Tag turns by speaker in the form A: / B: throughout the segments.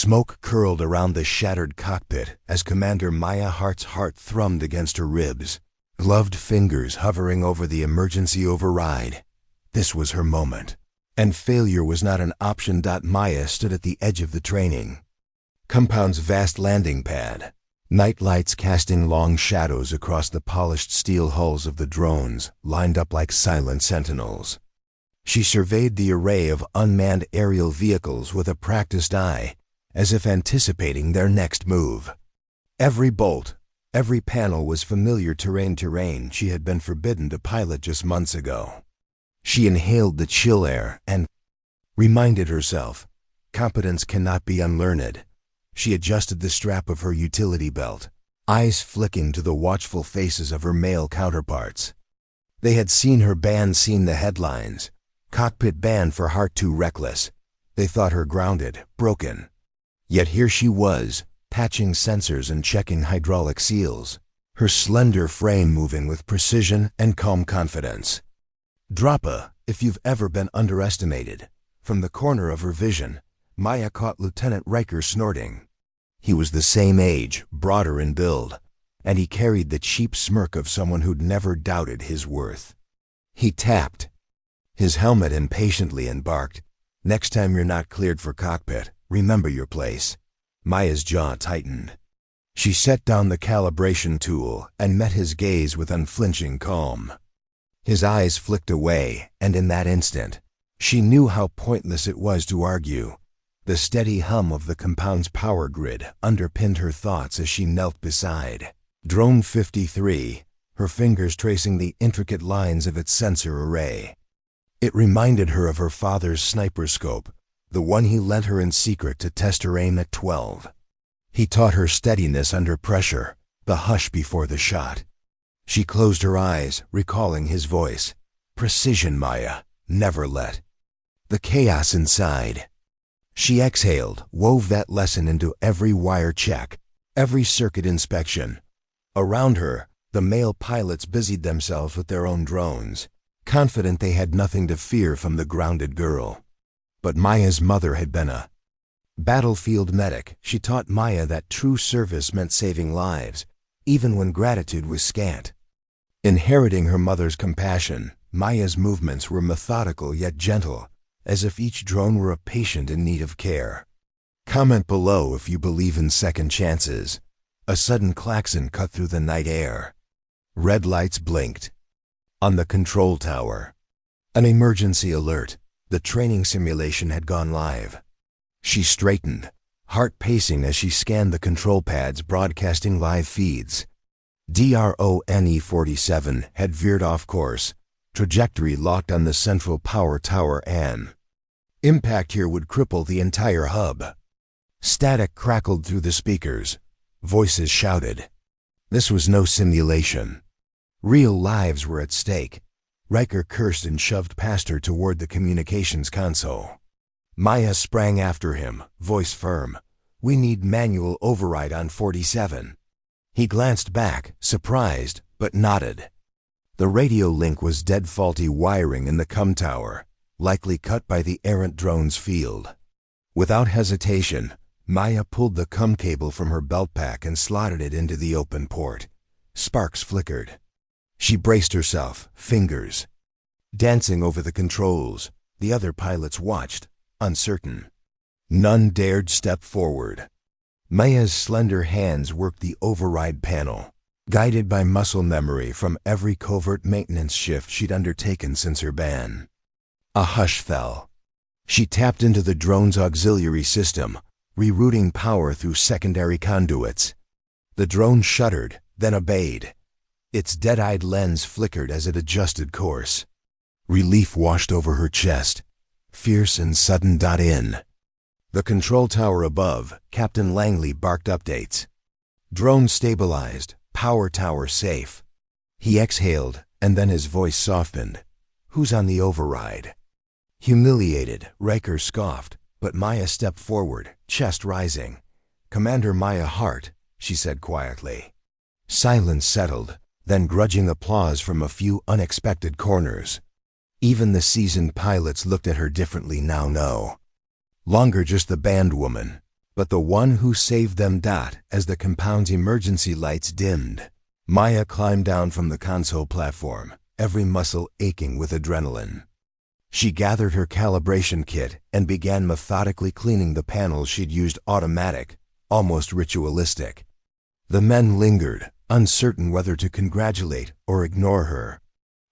A: Smoke curled around the shattered cockpit as Commander Maya Hart's heart thrummed against her ribs, gloved fingers hovering over the emergency override. This was her moment, and failure was not an option. Maya stood at the edge of the training compound's vast landing pad, night lights casting long shadows across the polished steel hulls of the drones lined up like silent sentinels. She surveyed the array of unmanned aerial vehicles with a practiced eye, as if anticipating their next move. Every bolt, every panel was familiar terrain she had been forbidden to pilot just months ago. She inhaled the chill air and reminded herself, competence cannot be unlearned. She adjusted the strap of her utility belt, eyes flicking to the watchful faces of her male counterparts. They had seen her band, seen the headlines. Cockpit banned for heart too reckless. They thought her grounded, broken. Yet here she was, patching sensors and checking hydraulic seals, her slender frame moving with precision and calm confidence. Droppa, if you've ever been underestimated. From the corner of her vision, Maya caught Lieutenant Riker snorting. He was the same age, broader in build, and he carried the cheap smirk of someone who'd never doubted his worth. He tapped his helmet impatiently and barked, "Next time you're not cleared for cockpit, remember your place." Maya's jaw tightened. She set down the calibration tool and met his gaze with unflinching calm. His eyes flicked away, and in that instant, she knew how pointless it was to argue. The steady hum of the compound's power grid underpinned her thoughts as she knelt beside Drone 53, her fingers tracing the intricate lines of its sensor array. It reminded her of her father's sniper scope, the one he lent her in secret to test her aim at 12. He taught her steadiness under pressure, the hush before the shot. She closed her eyes, recalling his voice. "Precision, Maya, never let." The chaos inside. She exhaled, wove that lesson into every wire check, every circuit inspection. Around her, the male pilots busied themselves with their own drones, confident they had nothing to fear from the grounded girl. But Maya's mother had been a battlefield medic. She taught Maya that true service meant saving lives, even when gratitude was scant. Inheriting her mother's compassion, Maya's movements were methodical yet gentle, as if each drone were a patient in need of care. Comment below if you believe in second chances. A sudden klaxon cut through the night air. Red lights blinked. On the control tower, an emergency alert. The training simulation had gone live. She straightened, heart pacing as she scanned the control pads broadcasting live feeds. Drone 47 had veered off course, trajectory locked on the central power tower, and impact here would cripple the entire hub. Static crackled through the speakers. Voices shouted. This was no simulation. Real lives were at stake. Riker cursed and shoved past her toward the communications console. Maya sprang after him, voice firm. "We need manual override on 47. He glanced back, surprised, but nodded. The radio link was dead, faulty wiring in the comm tower, likely cut by the errant drone's field. Without hesitation, Maya pulled the comm cable from her belt pack and slotted it into the open port. Sparks flickered. She braced herself, fingers dancing over the controls. The other pilots watched, uncertain. None dared step forward. Maya's slender hands worked the override panel, guided by muscle memory from every covert maintenance shift she'd undertaken since her ban. A hush fell. She tapped into the drone's auxiliary system, rerouting power through secondary conduits. The drone shuddered, then obeyed. Its dead-eyed lens flickered as it adjusted course. Relief washed over her chest, fierce and sudden. In the control tower above, Captain Langley barked updates. Drone stabilized, power tower safe. He exhaled, and then his voice softened. "Who's on the override?" Humiliated, Riker scoffed, but Maya stepped forward, chest rising. "Commander Maya Hart," she said quietly. Silence settled, then grudging applause from a few unexpected corners. Even the seasoned pilots looked at her differently now. No longer just the band woman, but the one who saved them. As the compound's emergency lights dimmed, Maya climbed down from the console platform, every muscle aching with adrenaline. She gathered her calibration kit and began methodically cleaning the panels she'd used, automatic, almost ritualistic. The men lingered, uncertain whether to congratulate or ignore her.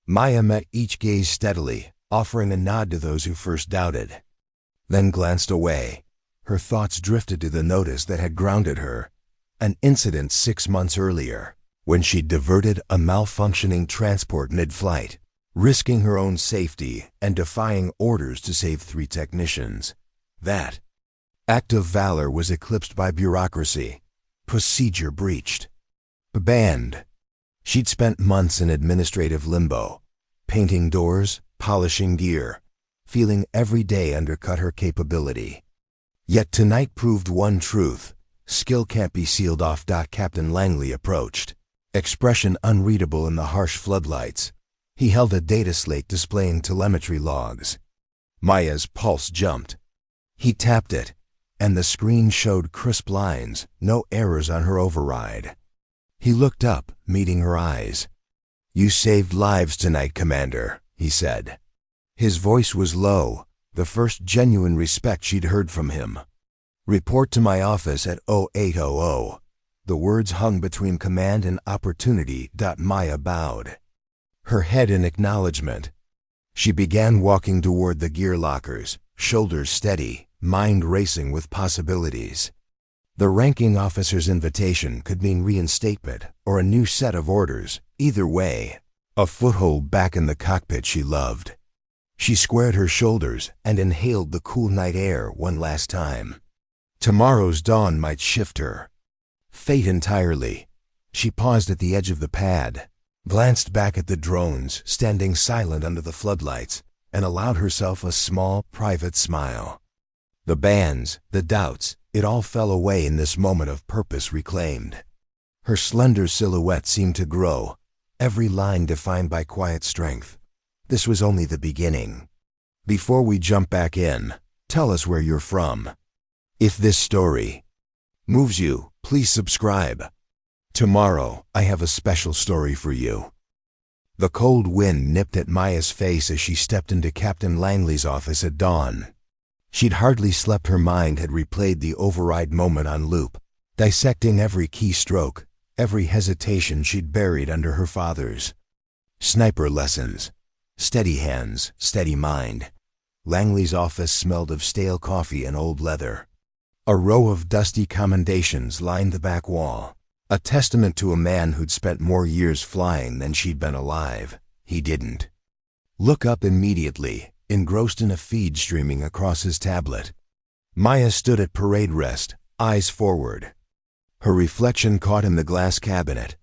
A: Maya met each gaze steadily, offering a nod to those who first doubted. Then glanced away. Her thoughts drifted to the notice that had grounded her, an incident 6 months earlier, when she'd diverted a malfunctioning transport mid-flight, risking her own safety and defying orders to save 3 technicians. That act of valor was eclipsed by bureaucracy, procedure breached, banned. She'd spent months in administrative limbo, painting doors, polishing gear, feeling every day undercut her capability. Yet tonight proved one truth: skill can't be sealed off. Captain Langley approached, expression unreadable in the harsh floodlights. He held a data slate displaying telemetry logs. Maya's pulse jumped. He tapped it, and the screen showed crisp lines, no errors on her override. He looked up, meeting her eyes. "You saved lives tonight, Commander," he said. His voice was low, the first genuine respect she'd heard from him. "Report to my office at 0800. The words hung between command and opportunity. Maya bowed, her head in acknowledgement. She began walking toward the gear lockers, shoulders steady, mind racing with possibilities. The ranking officer's invitation could mean reinstatement or a new set of orders. Either way, a foothold back in the cockpit she loved. She squared her shoulders and inhaled the cool night air one last time. Tomorrow's dawn might shift her fate entirely. She paused at the edge of the pad, glanced back at the drones standing silent under the floodlights, and allowed herself a small, private smile. The bands, the doubts, it all fell away in this moment of purpose reclaimed. Her slender silhouette seemed to grow, every line defined by quiet strength. This was only the beginning. Before we jump back in, tell us where you're from. If this story moves you, please subscribe. Tomorrow, I have a special story for you. The cold wind nipped at Maya's face as she stepped into Captain Langley's office at dawn. She'd hardly slept. Her mind had replayed the override moment on loop, dissecting every keystroke, every hesitation she'd buried under her father's. Sniper lessons. Steady hands, steady mind. Langley's office smelled of stale coffee and old leather. A row of dusty commendations lined the back wall, a testament to a man who'd spent more years flying than she'd been alive. He didn't look up immediately, engrossed in a feed streaming across his tablet. Maya stood at parade rest, eyes forward. Her reflection caught in the glass cabinet,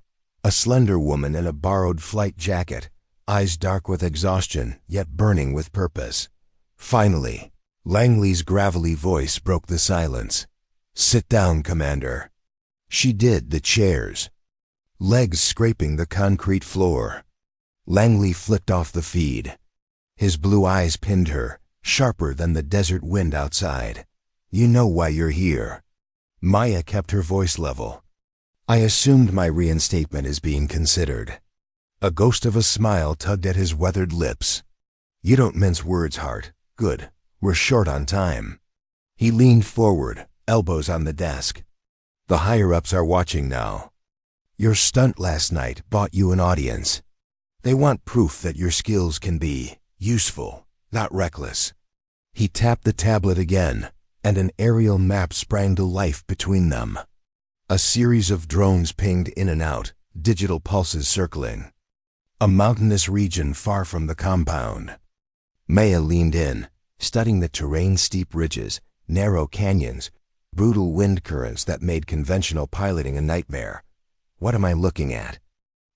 A: a slender woman in a borrowed flight jacket, eyes dark with exhaustion, yet burning with purpose. Finally, Langley's gravelly voice broke the silence. "Sit down, Commander." She did, the chairs, legs scraping the concrete floor. Langley flicked off the feed. His blue eyes pinned her, sharper than the desert wind outside. "You know why you're here." Maya kept her voice level. "I assumed my reinstatement is being considered." A ghost of a smile tugged at his weathered lips. "You don't mince words, Hart. Good. We're short on time." He leaned forward, elbows on the desk. "The higher-ups are watching now. Your stunt last night bought you an audience. They want proof that your skills can be useful, not reckless." He tapped the tablet again, and an aerial map sprang to life between them. A series of drones pinged in and out, digital pulses circling. A mountainous region far from the compound. Maya leaned in, studying the terrain: steep ridges, narrow canyons, brutal wind currents that made conventional piloting a nightmare. What am I looking at?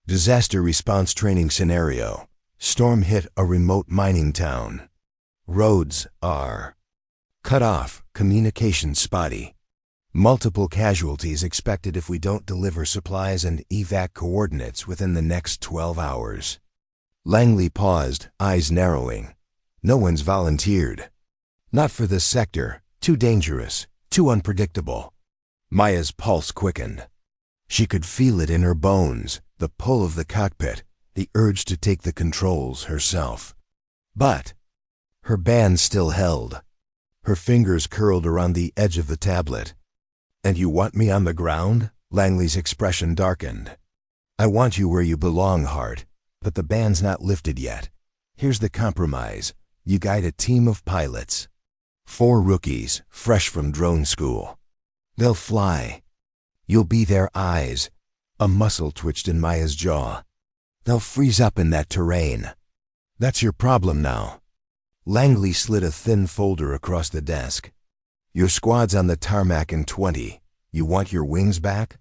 A: Disaster response training scenario. Storm hit a remote mining town. Roads are cut off, communication spotty. Multiple casualties expected if we don't deliver supplies and evac coordinates within the next 12 hours. Langley paused, eyes narrowing. No one's volunteered. Not for this sector. Too dangerous. Too unpredictable. Maya's pulse quickened. She could feel it in her bones, the pull of the cockpit, the urge to take the controls herself. But her band still held. Her fingers curled around the edge of the tablet. "And you want me on the ground?" Langley's expression darkened. "I want you where you belong, Hart, but the band's not lifted yet. Here's the compromise. You guide a team of pilots. 4 rookies, fresh from drone school. They'll fly. You'll be their eyes." A muscle twitched in Maya's jaw. "They'll freeze up in that terrain. That's your problem now." Langley slid a thin folder across the desk. "Your squad's on the tarmac in 20. You want your wings back?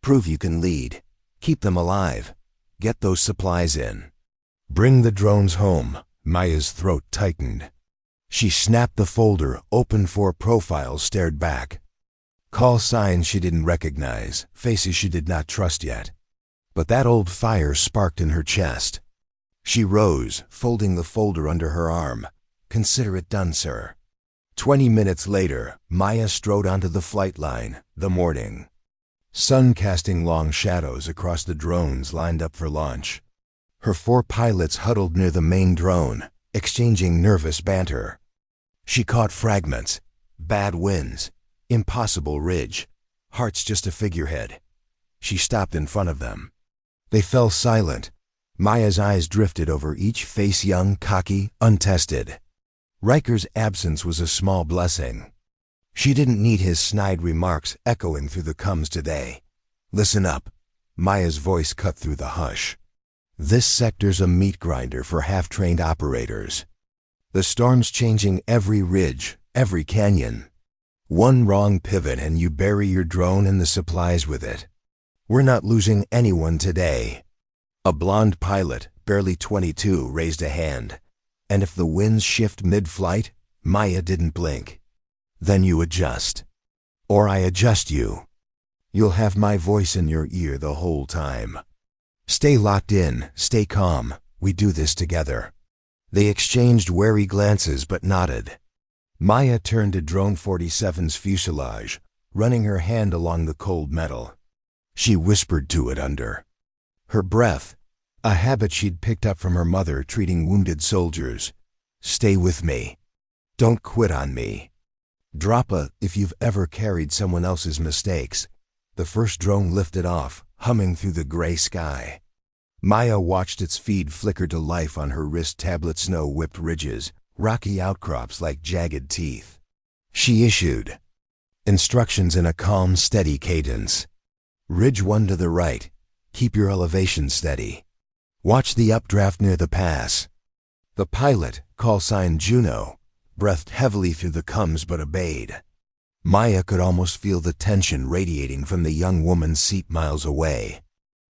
A: Prove you can lead. Keep them alive. Get those supplies in. Bring the drones home." Maya's throat tightened. She snapped the folder, opened 4 profiles, stared back. Call signs she didn't recognize, faces she did not trust yet. But that old fire sparked in her chest. She rose, folding the folder under her arm. "Consider it done, sir." 20 minutes later, Maya strode onto the flight line, the morning. Sun casting long shadows across the drones lined up for launch. Her 4 pilots huddled near the main drone, exchanging nervous banter. She caught fragments. Bad winds. Impossible ridge. Hart's just a figurehead. She stopped in front of them. They fell silent. Maya's eyes drifted over each face, young, cocky, untested. Riker's absence was a small blessing. She didn't need his snide remarks echoing through the comms today. "Listen up." Maya's voice cut through the hush. "This sector's a meat grinder for half-trained operators. The storm's changing every ridge, every canyon. One wrong pivot and you bury your drone and the supplies with it. We're not losing anyone today." A blonde pilot, barely 22, raised a hand. "And if the winds shift mid-flight," Maya didn't blink, "then you adjust. Or I adjust you. You'll have my voice in your ear the whole time. Stay locked in, stay calm. We do this together." They exchanged wary glances but nodded. Maya turned to Drone 47's fuselage, running her hand along the cold metal. She whispered to it under her breath, a habit she'd picked up from her mother treating wounded soldiers. "Stay with me. Don't quit on me. Drop a if you've ever carried someone else's mistakes." The first drone lifted off, humming through the gray sky. Maya watched its feed flicker to life on her wrist tablet. Snow-whipped ridges, rocky outcrops like jagged teeth. She issued instructions in a calm, steady cadence. "Ridge 1 to the right. Keep your elevation steady. Watch the updraft near the pass." The pilot, call sign Juno, breathed heavily through the comms but obeyed. Maya could almost feel the tension radiating from the young woman's seat miles away.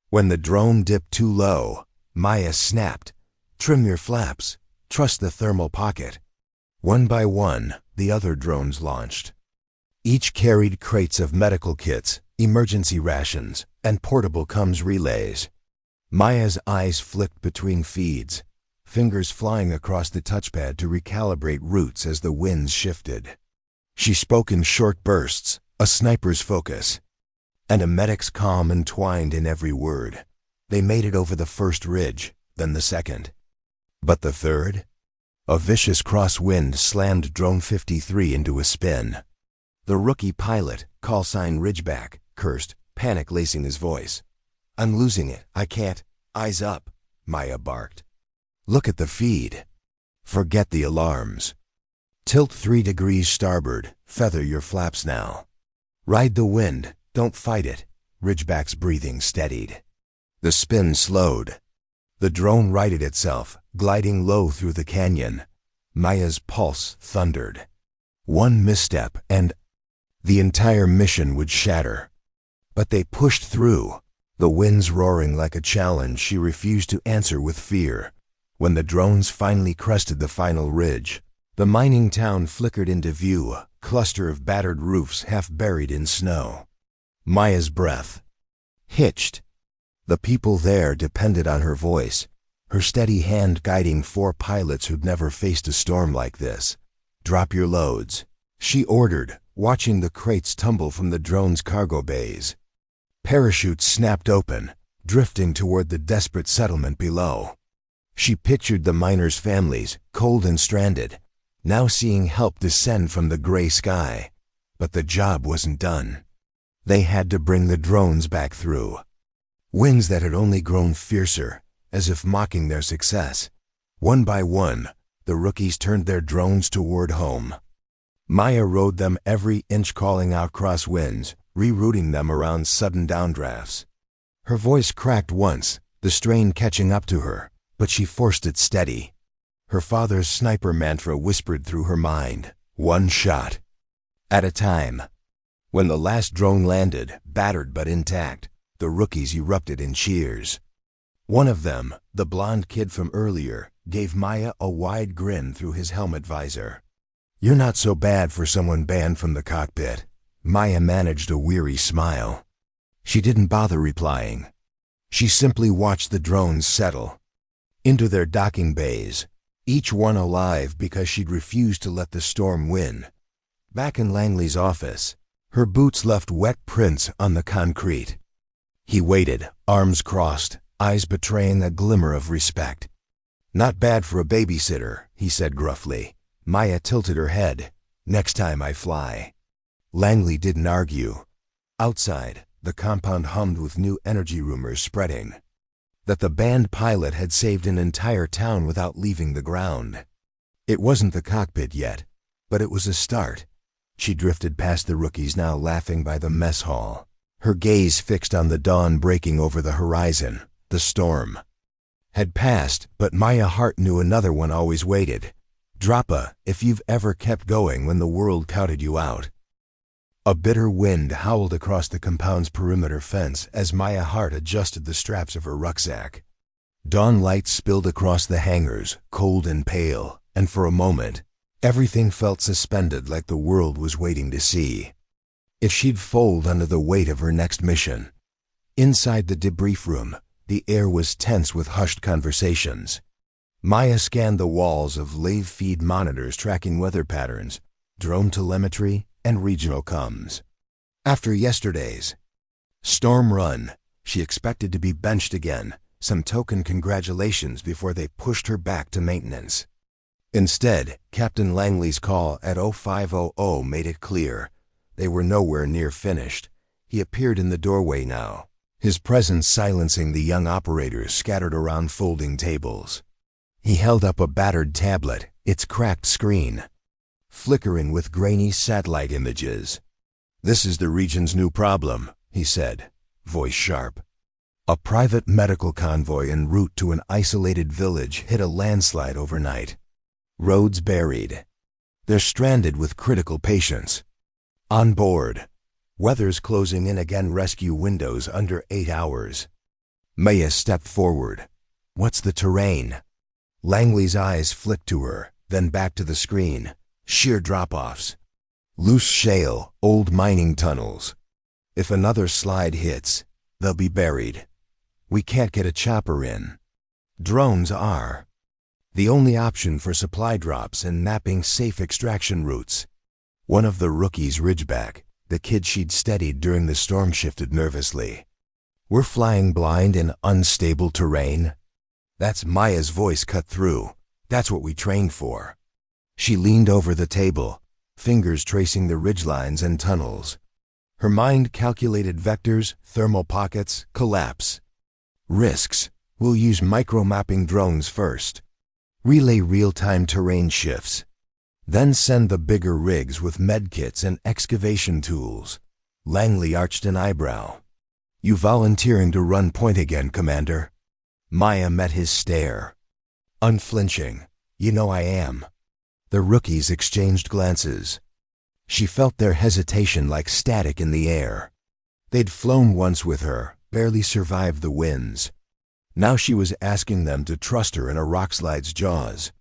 A: When the drone dipped too low, Maya snapped, "Trim your flaps. Trust the thermal pocket." One by one, the other drones launched. Each carried crates of medical kits, emergency rations, and portable comms relays. Maya's eyes flicked between feeds, fingers flying across the touchpad to recalibrate routes as the winds shifted. She spoke in short bursts, a sniper's focus, and a medic's calm entwined in every word. They made it over the first ridge, then the second. But the third? A vicious crosswind slammed Drone 53 into a spin. The rookie pilot, call sign Ridgeback, cursed, panic lacing his voice. "I'm losing it. I can't." "Eyes up," Maya barked. "Look at the feed. Forget the alarms. Tilt 3 degrees starboard. Feather your flaps now. Ride the wind. Don't fight it." Ridgeback's breathing steadied. The spin slowed. The drone righted itself, gliding low through the canyon. Maya's pulse thundered. One misstep and the entire mission would shatter. But they pushed through, the winds roaring like a challenge she refused to answer with fear. When the drones finally crested the final ridge, the mining town flickered into view, a cluster of battered roofs half buried in snow. Maya's breath hitched. The people there depended on her voice, her steady hand guiding 4 pilots who'd never faced a storm like this. "Drop your loads. she ordered, watching the crates tumble from the drone's cargo bays. Parachutes snapped open, drifting toward the desperate settlement below. She pictured the miners' families, cold and stranded, now seeing help descend from the gray sky. But the job wasn't done. They had to bring the drones back through. Winds that had only grown fiercer, as if mocking their success. One by one, the rookies turned their drones toward home. Maya rode them every inch, calling out crosswinds, rerouting them around sudden downdrafts. Her voice cracked once, the strain catching up to her, but she forced it steady. Her father's sniper mantra whispered through her mind, one shot at a time. When the last drone landed, battered but intact, the rookies erupted in cheers. One of them, the blond kid from earlier, gave Maya a wide grin through his helmet visor. "You're not so bad for someone banned from the cockpit." Maya managed a weary smile. She didn't bother replying. She simply watched the drones settle into their docking bays, each one alive because she'd refused to let the storm win. Back in Langley's office, her boots left wet prints on the concrete. He waited, arms crossed, eyes betraying a glimmer of respect. "Not bad for a babysitter," he said gruffly. Maya tilted her head. "Next time I fly." Langley didn't argue. Outside, the compound hummed with new energy rumors spreading. That the banned pilot had saved an entire town without leaving the ground. It wasn't the cockpit yet, but it was a start. She drifted past the rookies now laughing by the mess hall, her gaze fixed on the dawn breaking over the horizon. The storm had passed, but Maya Hart knew another one always waited. Drop a if you've ever kept going when the world counted you out. A bitter wind howled across the compound's perimeter fence as Maya Hart adjusted the straps of her rucksack. Dawn light spilled across the hangars, cold and pale, and for a moment, everything felt suspended like the world was waiting to see if she'd fold under the weight of her next mission. Inside the debrief room, the air was tense with hushed conversations. Maya scanned the walls of lave feed monitors tracking weather patterns, drone telemetry, and regional comms. After yesterday's storm run, she expected to be benched again, some token congratulations before they pushed her back to maintenance. Instead, Captain Langley's call at 0500 made it clear they were nowhere near finished. He appeared in the doorway now, his presence silencing the young operators scattered around folding tables. He held up a battered tablet, its cracked screen flickering with grainy satellite images. "This is the region's new problem," he said, voice sharp. A private medical convoy en route to an isolated village hit a landslide overnight. Roads buried. They're stranded with critical patients on board. Weather's closing in again. Rescue windows under 8 hours. Maya stepped forward. "What's the terrain?" Langley's eyes flicked to her, then back to the screen. Sheer drop-offs. Loose shale, old mining tunnels. If another slide hits, they'll be buried. We can't get a chopper in. Drones are the only option for supply drops and mapping safe extraction routes. One of the rookies, Ridgeback, the kid she'd steadied during the storm, shifted nervously. "We're flying blind in unstable terrain." That's Maya's voice cut through. "That's what we trained for." She leaned over the table, fingers tracing the ridgelines and tunnels. Her mind calculated vectors, thermal pockets, collapse. Risks. We'll use micro-mapping drones first. Relay real-time terrain shifts. Then send the bigger rigs with medkits and excavation tools. Langley arched an eyebrow. "You volunteering to run point again, Commander?" Maya met his stare. Unflinching. "You know I am." The rookies exchanged glances. She felt their hesitation like static in the air. They'd flown once with her, barely survived the winds. Now she was asking them to trust her in a rockslide's jaws.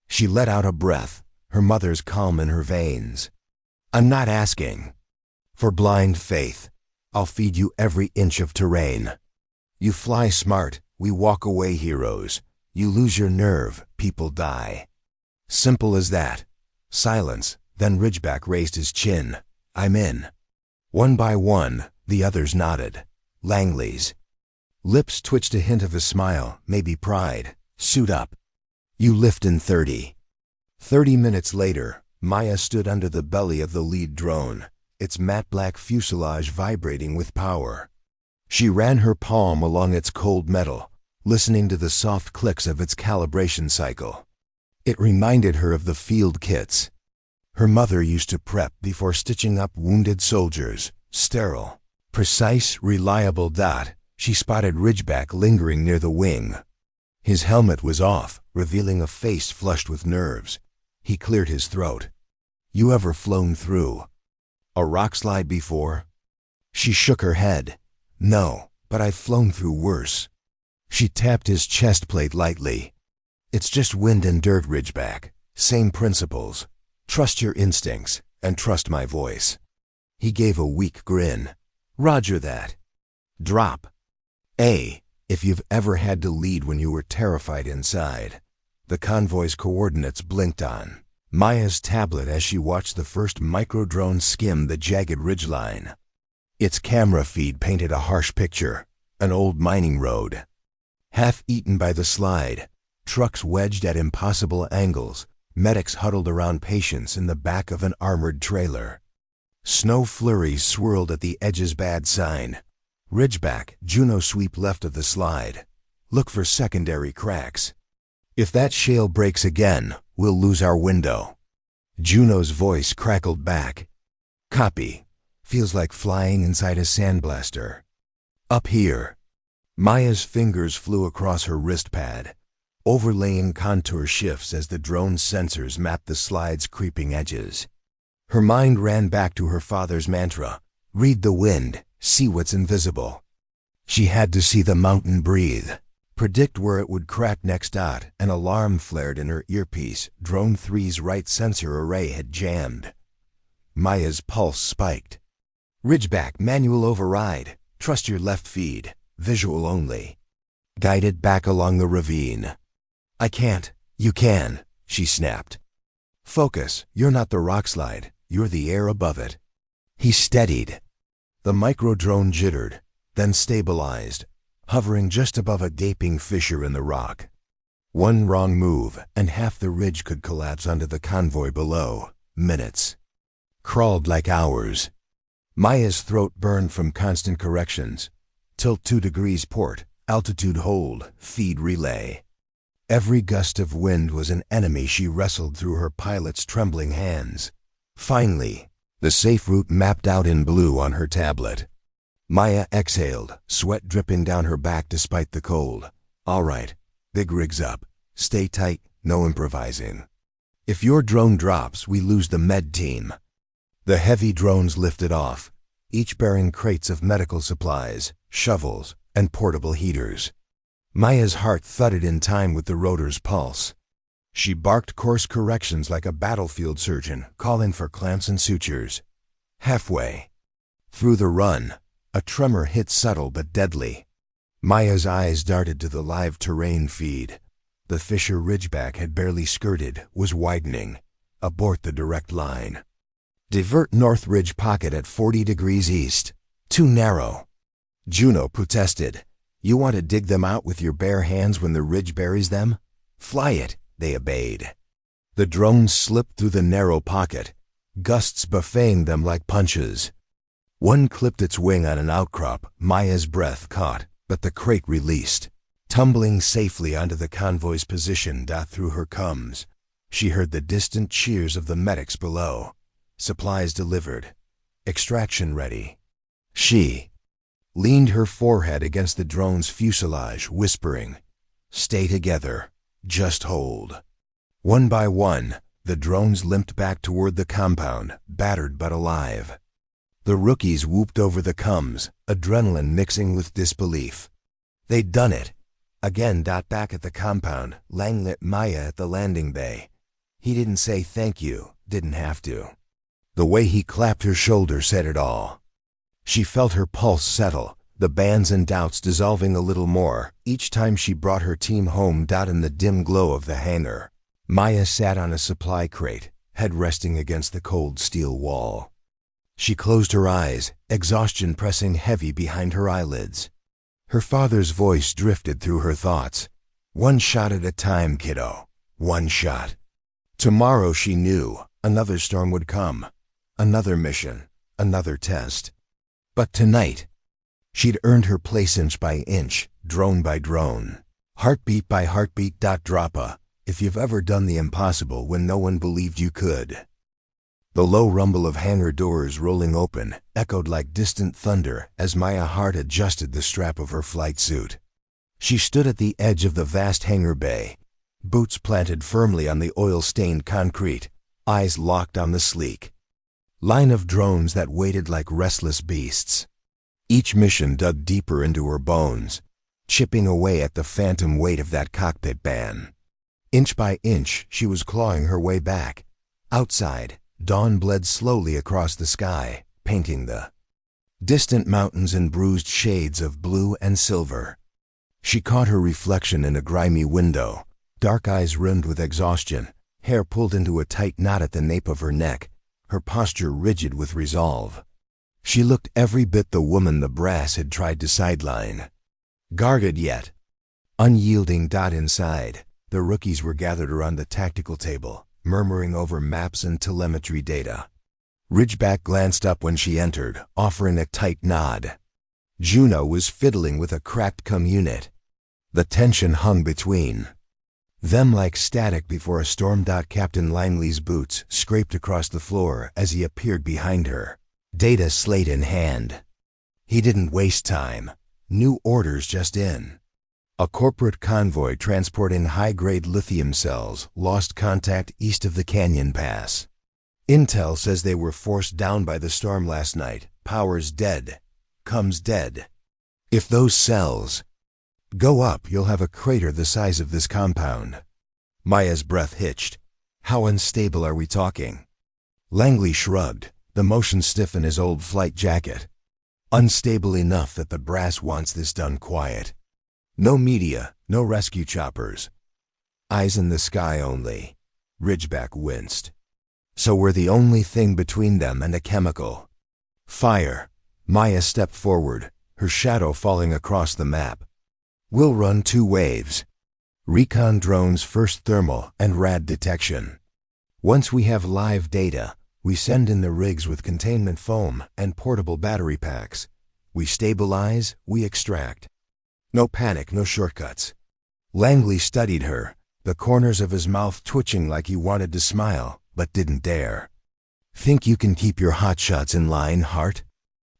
A: She let out a breath, her mother's calm in her veins. "I'm not asking for blind faith. I'll feed you every inch of terrain. You fly smart, we walk away heroes. You lose your nerve, people die. Simple as that. Silence, Then Ridgeback raised his chin. I'm in. One by one, the others nodded. Langley's lips twitched a hint of a smile, maybe pride. Suit up. You lift in 30. 30 minutes later, Maya stood under the belly of the lead drone, its matte black fuselage vibrating with power. She ran her palm along its cold metal, listening to the soft clicks of its calibration cycle. It reminded her of the field kits her mother used to prep before stitching up wounded soldiers. Sterile, precise, reliable. She spotted Ridgeback lingering near the wing. His helmet was off, revealing a face flushed with nerves. He cleared his throat. You ever flown through a rock slide before? She shook her head. No, but I've flown through worse. She tapped his chest plate lightly. It's just wind and dirt, Ridgeback. Same principles. Trust your instincts, and trust my voice. He gave a weak grin. Roger that. Drop. If you've ever had to lead when you were terrified inside. The convoy's coordinates blinked on Maya's tablet as she watched the first micro-drone skim the jagged ridgeline. Its camera feed painted a harsh picture. An old mining road, half eaten by the slide, trucks wedged at impossible angles, medics huddled around patients in the back of an armored trailer. Snow flurries swirled at the edge's bad sign. Ridgeback, Juno sweep left of the slide. Look for secondary cracks. If that shale breaks again, we'll lose our window. Juno's voice crackled back. Copy. Feels like flying inside a sandblaster. Up here. Maya's fingers flew across her wrist pad, overlaying contour shifts as the drone's sensors mapped the slide's creeping edges. Her mind ran back to her father's mantra, read the wind, see what's invisible. She had to see the mountain breathe, predict where it would crack next. An alarm flared in her earpiece. Drone 3's right sensor array had jammed. Maya's pulse spiked. Ridgeback, manual override. Trust your left feed, visual only. Guided back along the ravine. I can't. You can, she snapped. Focus, you're not the rock slide, you're the air above it. He steadied. The micro-drone jittered, then stabilized, hovering just above a gaping fissure in the rock. One wrong move, and half the ridge could collapse onto the convoy below. Minutes. Crawled like hours. Maya's throat burned from constant corrections. Tilt 2 degrees port, altitude hold, feed relay. Every gust of wind was an enemy she wrestled through her pilot's trembling hands. Finally, the safe route mapped out in blue on her tablet. Maya exhaled, sweat dripping down her back despite the cold. All right, big rig's up. Stay tight, no improvising. If your drone drops, we lose the med team. The heavy drones lifted off, each bearing crates of medical supplies, shovels, and portable heaters. Maya's heart thudded in time with the rotor's pulse. She barked course corrections like a battlefield surgeon, calling for clamps and sutures. Halfway through the run, a tremor hit subtle but deadly. Maya's eyes darted to the live terrain feed. The fissure Ridgeback had barely skirted was widening. Abort the direct line. Divert North Ridge pocket at 40 degrees east. Too narrow. Juno protested. You want to dig them out with your bare hands when the ridge buries them? Fly it, they obeyed. The drones slipped through the narrow pocket, gusts buffeting them like punches. One clipped its wing on an outcrop. Maya's breath caught, but the crate released, tumbling safely onto the convoy's position. Through her cums, she heard the distant cheers of the medics below. Supplies delivered. Extraction ready. She leaned her forehead against the drone's fuselage, whispering, Stay together. Just hold. One by one, the drones limped back toward the compound, battered but alive. The rookies whooped over the cums, adrenaline mixing with disbelief. They'd done it. Again. Back at the compound, Lang lit Maya at the landing bay. He didn't say thank you, didn't have to. The way he clapped her shoulder said it all. She felt her pulse settle, the bands and doubts dissolving a little more each time she brought her team home. In the dim glow of the hangar, Maya sat on a supply crate, head resting against the cold steel wall. She closed her eyes, exhaustion pressing heavy behind her eyelids. Her father's voice drifted through her thoughts. One shot at a time, kiddo. One shot. Tomorrow, she knew, another storm would come. Another mission. Another test. But tonight, she'd earned her place inch by inch, drone by drone, heartbeat by heartbeat. Droppa, if you've ever done the impossible when no one believed you could. The low rumble of hangar doors rolling open echoed like distant thunder as Maya Hart adjusted the strap of her flight suit. She stood at the edge of the vast hangar bay, boots planted firmly on the oil-stained concrete, eyes locked on the sleek line of drones that waited like restless beasts. Each mission dug deeper into her bones, chipping away at the phantom weight of that cockpit ban. Inch by inch, she was clawing her way back. Outside, dawn bled slowly across the sky, painting the distant mountains in bruised shades of blue and silver. She caught her reflection in a grimy window, dark eyes rimmed with exhaustion, hair pulled into a tight knot at the nape of her neck, her posture rigid with resolve. She looked every bit the woman the brass had tried to sideline. Guarded yet unyielding. Inside, the rookies were gathered around the tactical table, murmuring over maps and telemetry data. Ridgeback glanced up when she entered, offering a tight nod. Juno was fiddling with a cracked unit. The tension hung between them like static before a storm. Captain Langley's boots scraped across the floor as he appeared behind her, data slate in hand. He didn't waste time. New orders just in. A corporate convoy transporting high-grade lithium cells lost contact east of the Canyon Pass. Intel says they were forced down by the storm last night. Power's dead. Comes dead. If those cells go up, you'll have a crater the size of this compound. Maya's breath hitched. How unstable are we talking? Langley shrugged, the motion stiff in his old flight jacket. Unstable enough that the brass wants this done quiet. No media, no rescue choppers. Eyes in the sky only. Ridgeback winced. So we're the only thing between them and a chemical. Fire. Maya stepped forward, her shadow falling across the map. We'll run 2 waves. Recon drones first, thermal and rad detection. Once we have live data, we send in the rigs with containment foam and portable battery packs. We stabilize, we extract. No panic, no shortcuts. Langley studied her, the corners of his mouth twitching like he wanted to smile, but didn't dare. Think you can keep your hotshots in line, Hart?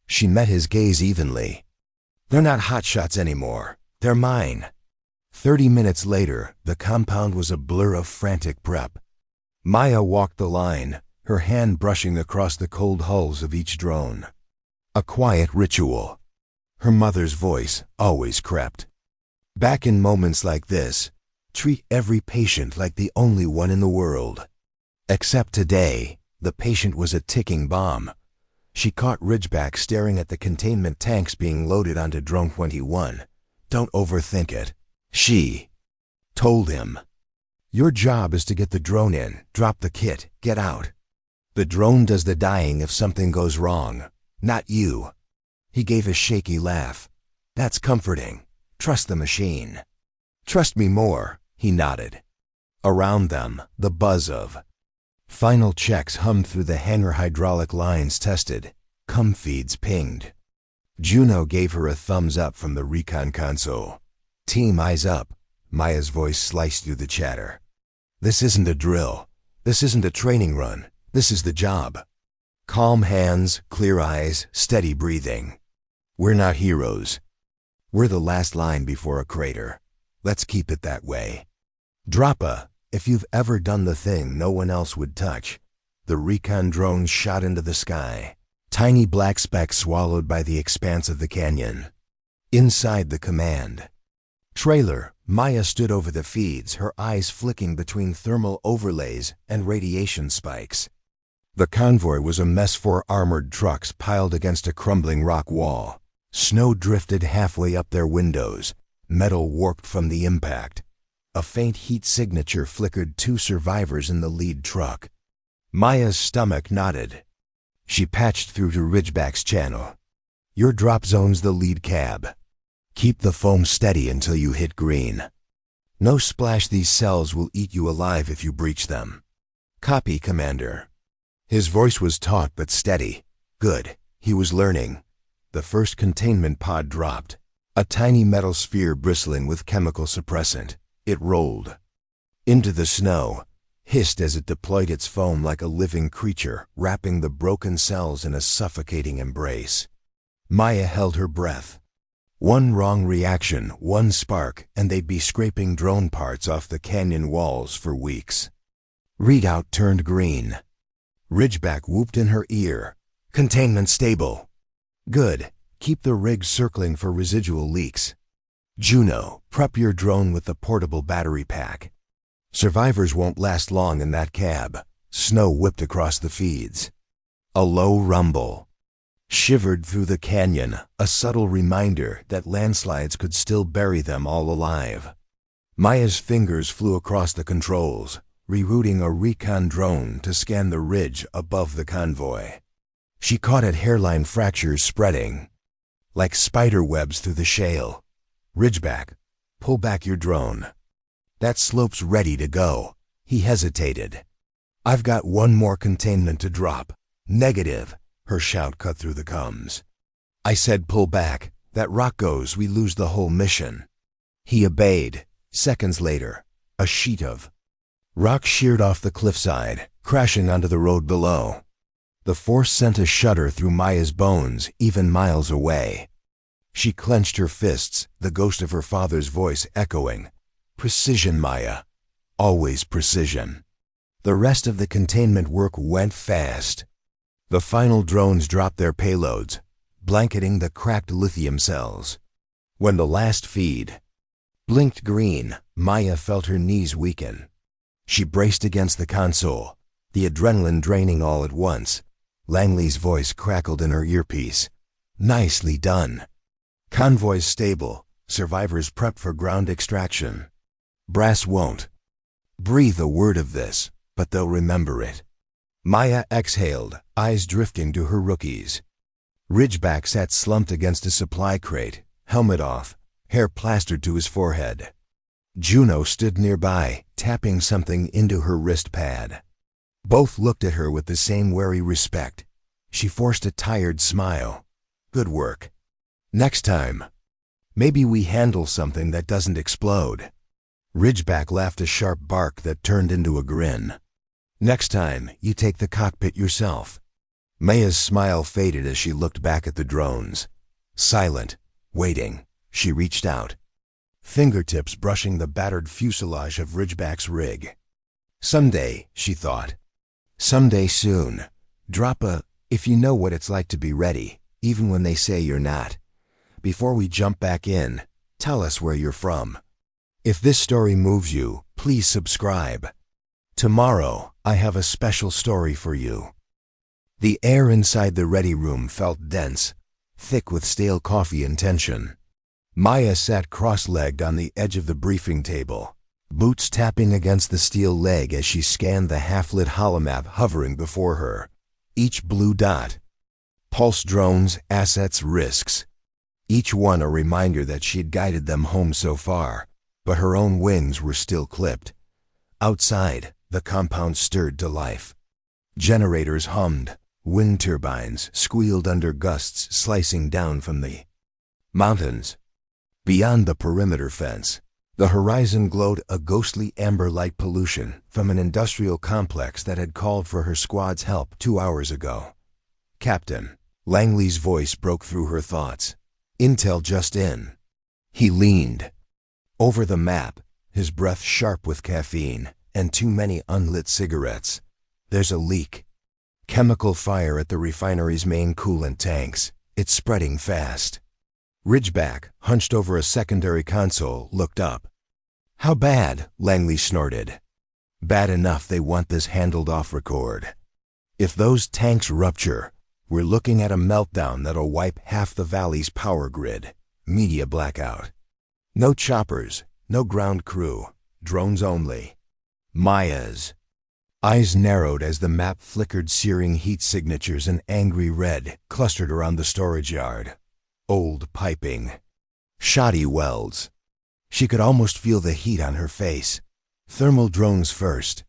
A: She met his gaze evenly. They're not hotshots anymore. They're mine. 30 minutes later, the compound was a blur of frantic prep. Maya walked the line, her hand brushing across the cold hulls of each drone. A quiet ritual. Her mother's voice always crept. Back in moments like this, treat every patient like the only one in the world. Except today, the patient was a ticking bomb. She caught Ridgeback staring at the containment tanks being loaded onto Drone 21. Don't overthink it. She told him. Your job is to get the drone in, drop the kit, get out. The drone does the dying if something goes wrong, not you. He gave a shaky laugh. That's comforting. Trust the machine. Trust me more, he nodded. Around them, the buzz of final checks hummed through the hangar. Hydraulic lines tested. Cum feeds pinged. Juno gave her a thumbs up from the recon console. Team eyes up. Maya's voice sliced through the chatter. This isn't a drill. This isn't a training run. This is the job. Calm hands, clear eyes, steady breathing. We're not heroes. We're the last line before a crater. Let's keep it that way. Droppa, if you've ever done the thing no one else would touch. The recon drone shot into the sky. Tiny black specks swallowed by the expanse of the canyon. Inside the command trailer, Maya stood over the feeds, her eyes flicking between thermal overlays and radiation spikes. The convoy was a mess. 4 armored trucks piled against a crumbling rock wall. Snow drifted halfway up their windows, metal warped from the impact. A faint heat signature flickered 2 survivors in the lead truck. Maya's stomach knotted. She patched through to Ridgeback's channel. Your drop zone's the lead cab. Keep the foam steady until you hit green. No splash, these cells will eat you alive if you breach them. Copy, Commander. His voice was taut but steady. Good, he was learning. The first containment pod dropped. A tiny metal sphere bristling with chemical suppressant. It rolled into the snow, hissed as it deployed its foam like a living creature, wrapping the broken cells in a suffocating embrace. Maya held her breath. One wrong reaction, one spark, and they'd be scraping drone parts off the canyon walls for weeks. Readout turned green. Ridgeback whooped in her ear. Containment stable. Good. Keep the rig circling for residual leaks. Juno, prep your drone with the portable battery pack. Survivors won't last long in that cab. Snow whipped across the feeds. A low rumble shivered through the canyon, a subtle reminder that landslides could still bury them all alive. Maya's fingers flew across the controls, rerouting a recon drone to scan the ridge above the convoy. She caught at hairline fractures spreading like spider webs through the shale. Ridgeback, pull back your drone. That slope's ready to go. He hesitated. I've got one more containment to drop. Negative. Her shout cut through the comms. I said pull back. That rock goes, we lose the whole mission. He obeyed. Seconds later, a sheet of rock sheared off the cliffside, crashing onto the road below. The force sent a shudder through Maya's bones, even miles away. She clenched her fists, the ghost of her father's voice echoing. Precision, Maya. Always precision. The rest of the containment work went fast. The final drones dropped their payloads, blanketing the cracked lithium cells. When the last feed blinked green, Maya felt her knees weaken. She braced against the console, the adrenaline draining all at once. Langley's voice crackled in her earpiece. Nicely done. Convoy's stable. Survivors prepped for ground extraction. Brass won't breathe a word of this, but they'll remember it. Maya exhaled, eyes drifting to her rookies. Ridgeback sat slumped against a supply crate, helmet off, hair plastered to his forehead. Juno stood nearby, tapping something into her wrist pad. Both looked at her with the same wary respect. She forced a tired smile. Good work. Next time, maybe we handle something that doesn't explode. Ridgeback laughed a sharp bark that turned into a grin. Next time, you take the cockpit yourself. Maya's smile faded as she looked back at the drones. Silent, waiting, she reached out, fingertips brushing the battered fuselage of Ridgeback's rig. Someday, she thought. Someday soon. Drop a, if you know what it's like to be ready, even when they say you're not. Before we jump back in, tell us where you're from. If this story moves you, please subscribe. Tomorrow, I have a special story for you. The air inside the ready room felt dense, thick with stale coffee and tension. Maya sat cross-legged on the edge of the briefing table, boots tapping against the steel leg as she scanned the half-lit holomap hovering before her. Each blue dot. Pulse drones, assets, risks. Each one a reminder that she'd guided them home so far, but her own wings were still clipped. Outside, the compound stirred to life. Generators hummed. Wind turbines squealed under gusts slicing down from the mountains. Beyond the perimeter fence, the horizon glowed a ghostly amber-light pollution from an industrial complex that had called for her squad's help 2 hours ago. Captain, Langley's voice broke through her thoughts. Intel just in. He leaned over the map, his breath sharp with caffeine and too many unlit cigarettes. There's a leak. Chemical fire at the refinery's main coolant tanks. It's spreading fast. Ridgeback, hunched over a secondary console, looked up. How bad? Langley snorted. Bad enough they want this handled off record. If those tanks rupture, we're looking at a meltdown that'll wipe half the valley's power grid. Media blackout. No choppers, no ground crew, drones only. Maya's Eyes narrowed as the map flickered, searing heat signatures and angry red clustered around the storage yard. Old piping. Shoddy welds. She could almost feel the heat on her face. Thermal drones first.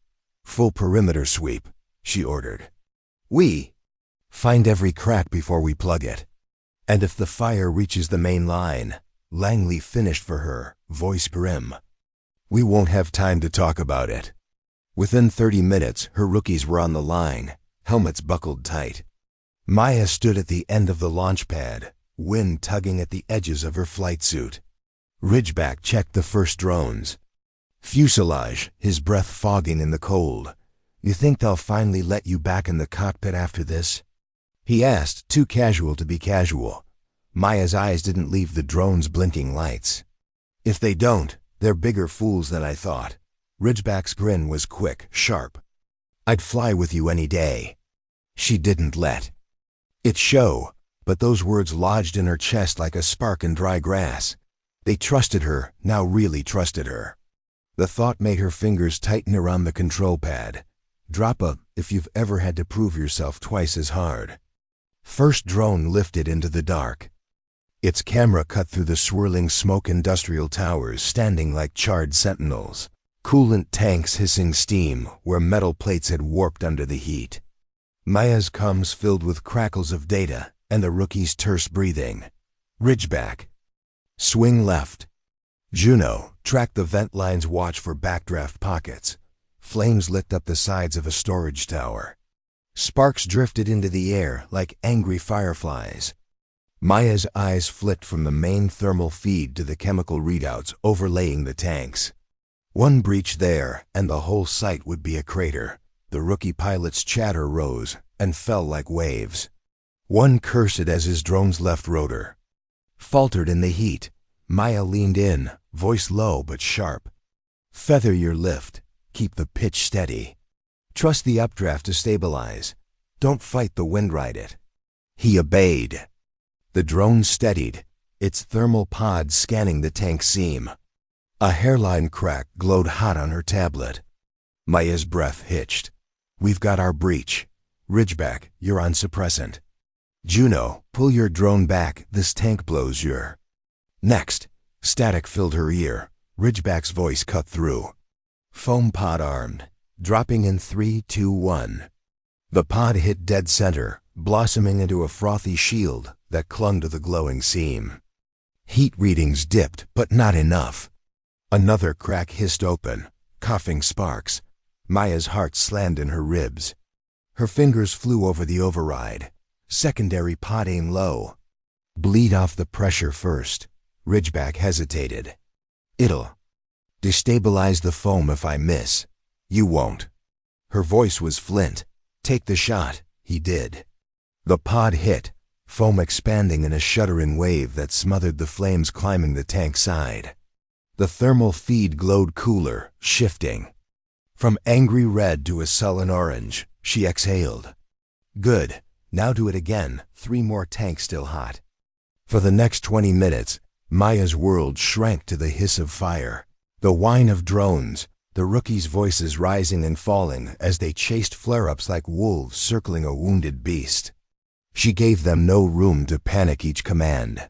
A: Full perimeter sweep, she ordered. We find every crack before we plug it. And if the fire reaches the main line, Langley finished for her, voice grim. We won't have time to talk about it. Within 30 minutes, her rookies were on the line, helmets buckled tight. Maya stood at the end of the launch pad, wind tugging at the edges of her flight suit. Ridgeback checked the first drones. Fuselage, his breath fogging in the cold. You think they'll finally let you back in the cockpit after this? He asked, too casual to be casual. Maya's eyes didn't leave the drone's blinking lights. If they don't, they're bigger fools than I thought. Ridgeback's grin was quick, sharp. I'd fly with you any day. She didn't let it show, but those words lodged in her chest like a spark in dry grass. They trusted her, now really trusted her. The thought made her fingers tighten around the control pad. Drop a if you've ever had to prove yourself twice as hard. First drone lifted into the dark. Its camera cut through the swirling smoke, industrial towers standing like charred sentinels. Coolant tanks hissing steam where metal plates had warped under the heat. Maya's comms filled with crackles of data and the rookie's terse breathing. Ridgeback. Swing left. Juno, track the vent lines, watch for backdraft pockets. Flames lit up the sides of a storage tower. Sparks drifted into the air like angry fireflies. Maya's eyes flicked from the main thermal feed to the chemical readouts overlaying the tanks. One breach there, and the whole site would be a crater. The rookie pilot's chatter rose and fell like waves. One cursed as his drone's left rotor faltered in the heat. Maya leaned in, voice low but sharp. Feather your lift. Keep the pitch steady. Trust the updraft to stabilize. Don't fight the wind, ride it. He obeyed. The drone steadied, its thermal pod scanning the tank seam. A hairline crack glowed hot on her tablet. Maya's breath hitched. We've got our breach. Ridgeback, you're on suppressant. Juno, pull your drone back, this tank blows your. Next. Static filled her ear. Ridgeback's voice cut through. Foam pod armed. Dropping in 3, 2, 1. The pod hit dead center, blossoming into a frothy shield that clung to the glowing seam. Heat readings dipped, but not enough. Another crack hissed open, coughing sparks. Maya's heart slammed in her ribs. Her fingers flew over the override. Secondary pod aim low. Bleed off the pressure first. Ridgeback hesitated. It'll destabilize the foam if I miss. You won't. Her voice was flint. Take the shot. He did. The pod hit, foam expanding in a shuddering wave that smothered the flames climbing the tank side. The thermal feed glowed cooler, shifting. From angry red to a sullen orange, she exhaled. Good. Now do it again. 3 more tanks still hot. For the next 20 minutes, Maya's world shrank to the hiss of fire, the whine of drones, the rookies' voices rising and falling as they chased flare-ups like wolves circling a wounded beast. She gave them no room to panic, each command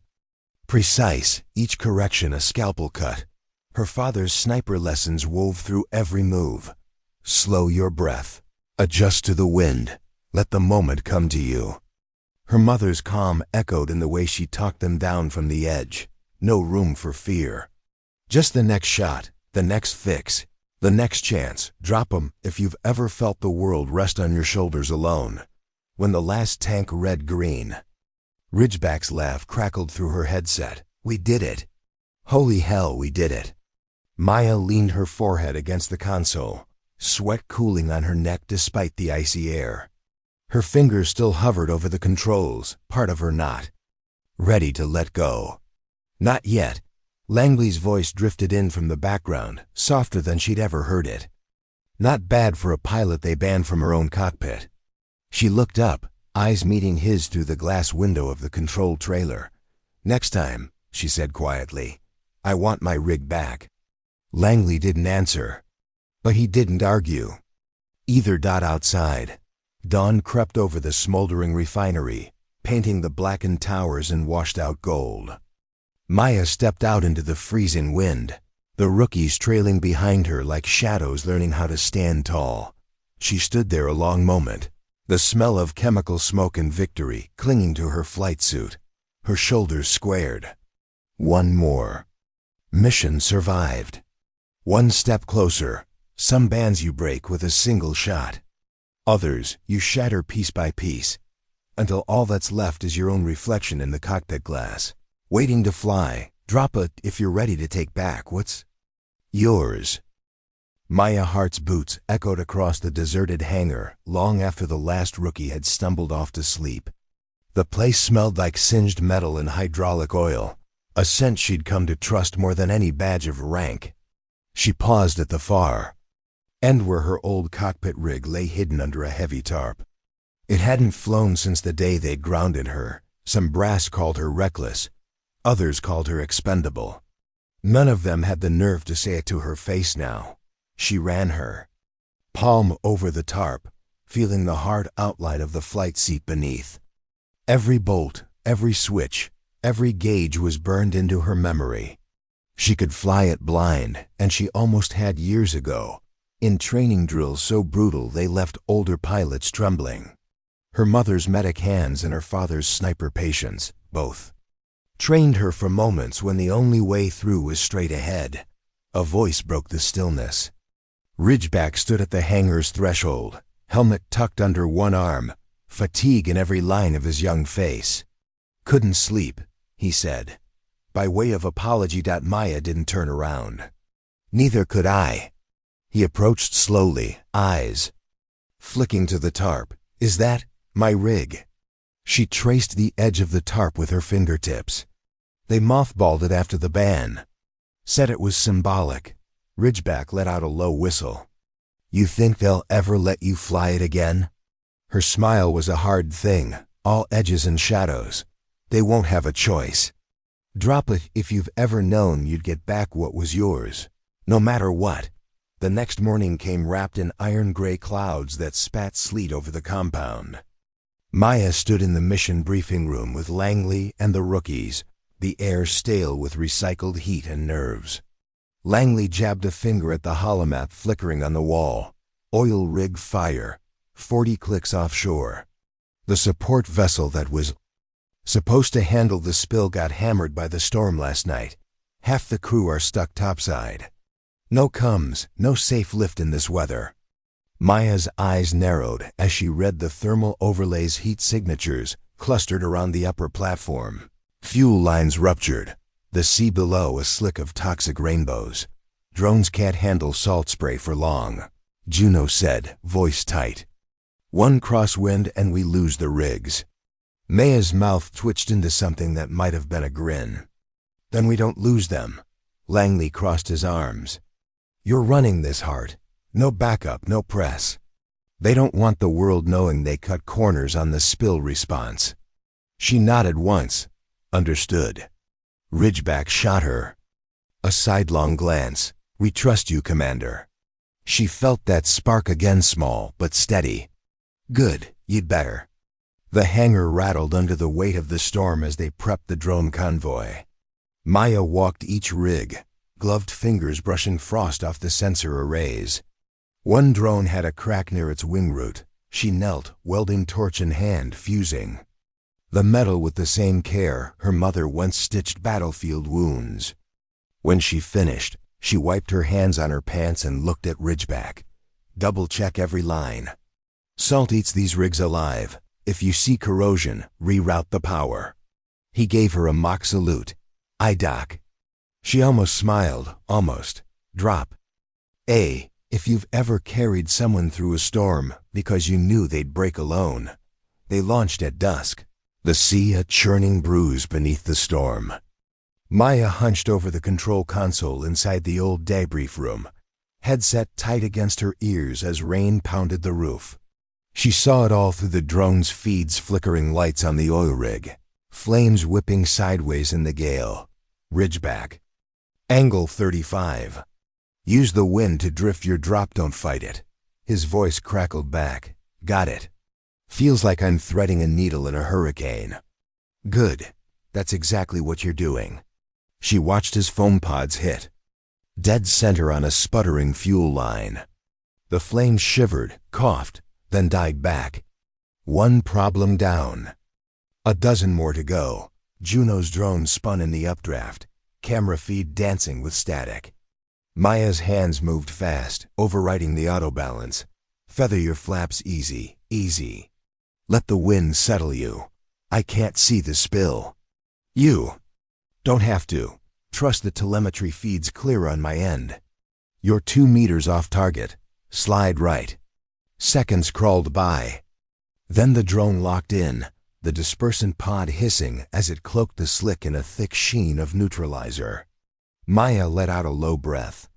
A: precise, each correction a scalpel cut. Her father's sniper lessons wove through every move. Slow your breath. Adjust to the wind. Let the moment come to you. Her mother's calm echoed in the way she talked them down from the edge. No room for fear. Just the next shot, the next fix, the next chance. Drop 'em if you've ever felt the world rest on your shoulders alone. When the last tank read green. Ridgeback's laugh crackled through her headset. We did it. Holy hell, we did it. Maya leaned her forehead against the console, sweat cooling on her neck despite the icy air. Her fingers still hovered over the controls, part of her not ready to let go. Not yet. Langley's voice drifted in from the background, softer than she'd ever heard it. Not bad for a pilot they banned from her own cockpit. She looked up, eyes meeting his through the glass window of the control trailer. Next time, she said quietly, I want my rig back. Langley didn't answer, but he didn't argue. Either dot outside. Dawn crept over the smoldering refinery, painting the blackened towers in washed-out gold. Maya stepped out into the freezing wind, the rookies trailing behind her like shadows learning how to stand tall. She stood there a long moment, the smell of chemical smoke and victory clinging to her flight suit, her shoulders squared. One more. Mission survived. One step closer. Some bands you break with a single shot. Others you shatter piece by piece, until all that's left is your own reflection in the cockpit glass, waiting to fly. Drop it if you're ready to take back what's yours. Maya Hart's boots echoed across the deserted hangar long after the last rookie had stumbled off to sleep. The place smelled like singed metal and hydraulic oil, a scent she'd come to trust more than any badge of rank. She paused at the far end where her old cockpit rig lay hidden under a heavy tarp. It hadn't flown since the day they'd grounded her. Some brass called her reckless. Others called her expendable. None of them had the nerve to say it to her face now. She ran her palm over the tarp, feeling the hard outline of the flight seat beneath. Every bolt, every switch, every gauge was burned into her memory. She could fly it blind, and she almost had years ago, in training drills so brutal they left older pilots trembling. Her mother's medic hands and her father's sniper patience, both, trained her for moments when the only way through was straight ahead. A voice broke the stillness. Ridgeback stood at the hangar's threshold, helmet tucked under one arm, fatigue in every line of his young face. "Couldn't sleep," he said. By way of apology, Maya didn't turn around. "Neither could I." He approached slowly, eyes flicking to the tarp. "Is that my rig?" She traced the edge of the tarp with her fingertips. "They mothballed it after the ban. Said it was symbolic." Ridgeback let out a low whistle. "You think they'll ever let you fly it again?" Her smile was a hard thing, all edges and shadows. "They won't have a choice. Drop it if you've ever known you'd get back what was yours, no matter what." The next morning came wrapped in iron-gray clouds that spat sleet over the compound. Maya stood in the mission briefing room with Langley and the rookies, the air stale with recycled heat and nerves. Langley jabbed a finger at the holomap flickering on the wall. Oil rig fire, 40 clicks offshore. The support vessel that was supposed to handle the spill got hammered by the storm last night. Half the crew are stuck topside. No comes, no safe lift in this weather. Maya's eyes narrowed as she read the thermal overlay's heat signatures clustered around the upper platform. Fuel lines ruptured, the sea below a slick of toxic rainbows. "Drones can't handle salt spray for long," Juno said, voice tight. "One crosswind and we lose the rigs." Maya's mouth twitched into something that might have been a grin. "Then we don't lose them." Langley crossed his arms. "You're running this, Hart. No backup, no press. They don't want the world knowing they cut corners on the spill response." She nodded once. Understood. Ridgeback shot her a sidelong glance. "We trust you, Commander." She felt that spark again, small but steady. "Good, you'd better." The hangar rattled under the weight of the storm as they prepped the drone convoy. Maya walked each rig, gloved fingers brushing frost off the sensor arrays. One drone had a crack near its wing root. She knelt, welding torch in hand, fusing the metal with the same care her mother once stitched battlefield wounds. When she finished, she wiped her hands on her pants and looked at Ridgeback. "Double-check every line. Salt eats these rigs alive. If you see corrosion, reroute the power." He gave her a mock salute. "Aye, Doc." She almost smiled, almost. "Drop. If you've ever carried someone through a storm because you knew they'd break alone." They launched at dusk, the sea a churning bruise beneath the storm. Maya hunched over the control console inside the old debrief room, headset tight against her ears as rain pounded the roof. She saw it all through the drone's feeds, flickering lights on the oil rig, flames whipping sideways in the gale. Ridgeback. "Angle 35. Use the wind to drift your drop, don't fight it. His voice crackled back. Got it. Feels like I'm threading a needle in a hurricane. Good. That's exactly what you're doing. She watched his foam pods hit. Dead center on a sputtering fuel line. The flames shivered, coughed, then died back. One problem down. A dozen more to go. Juno's drone spun in the updraft, camera feed dancing with static. Maya's hands moved fast, overriding the auto balance. Feather your flaps easy, easy. Let the wind settle you. I can't see the spill. You don't have to. Trust the telemetry feed's clear on my end. You're 2 meters off target. Slide right. Seconds crawled by. Then the drone locked in, the dispersant pod hissing as it cloaked the slick in a thick sheen of neutralizer. Maya let out a low breath.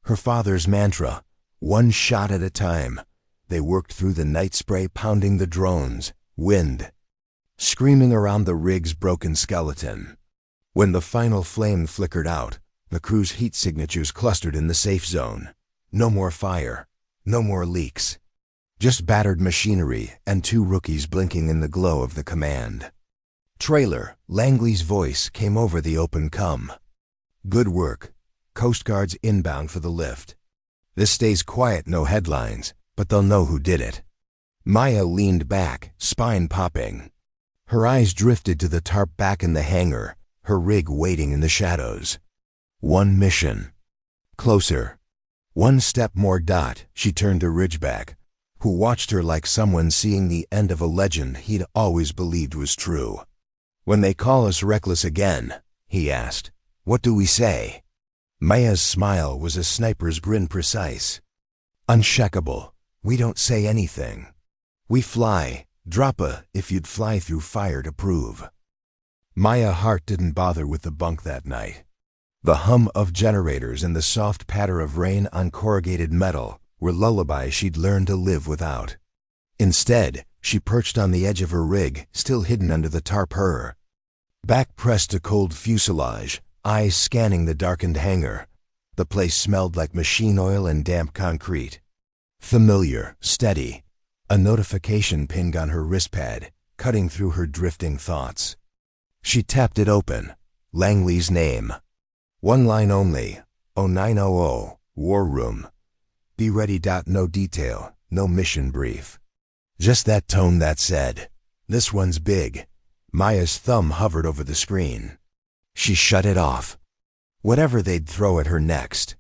A: Her father's mantra, one shot at a time. They worked through the night spray pounding the drones, wind, screaming around the rig's broken skeleton. When the final flame flickered out, the crew's heat signatures clustered in the safe zone. No more fire, no more leaks. Just battered machinery and 2 rookies blinking in the glow of the command. Trailer, Langley's voice came over the open comm. Good work. Coast Guard's inbound for the lift. This stays quiet, no headlines, but they'll know who did it. Maya leaned back, spine popping. Her eyes drifted to the tarp back in the hangar, her rig waiting in the shadows. One mission. Closer. One step more. She turned to Ridgeback, who watched her like someone seeing the end of a legend he'd always believed was true. When they call us reckless again, he asked, what do we say? Maya's smile was a sniper's grin, precise. Uncheckable. We don't say anything. We fly. Drop a if you'd fly through fire to prove. Maya's heart didn't bother with the bunk that night. The hum of generators and the soft patter of rain on corrugated metal were lullabies she'd learned to live without. Instead, she perched on the edge of her rig, still hidden under the tarp, her back pressed to cold fuselage, eyes scanning the darkened hangar. The place smelled like machine oil and damp concrete. Familiar, steady. A notification pinged on her wristpad, cutting through her drifting thoughts. She tapped it open. Langley's name. One line only. 0900, War Room. Be ready. No detail, no mission brief. Just that tone that said, this one's big. Maya's thumb hovered over the screen. She shut it off. Whatever they'd throw at her next,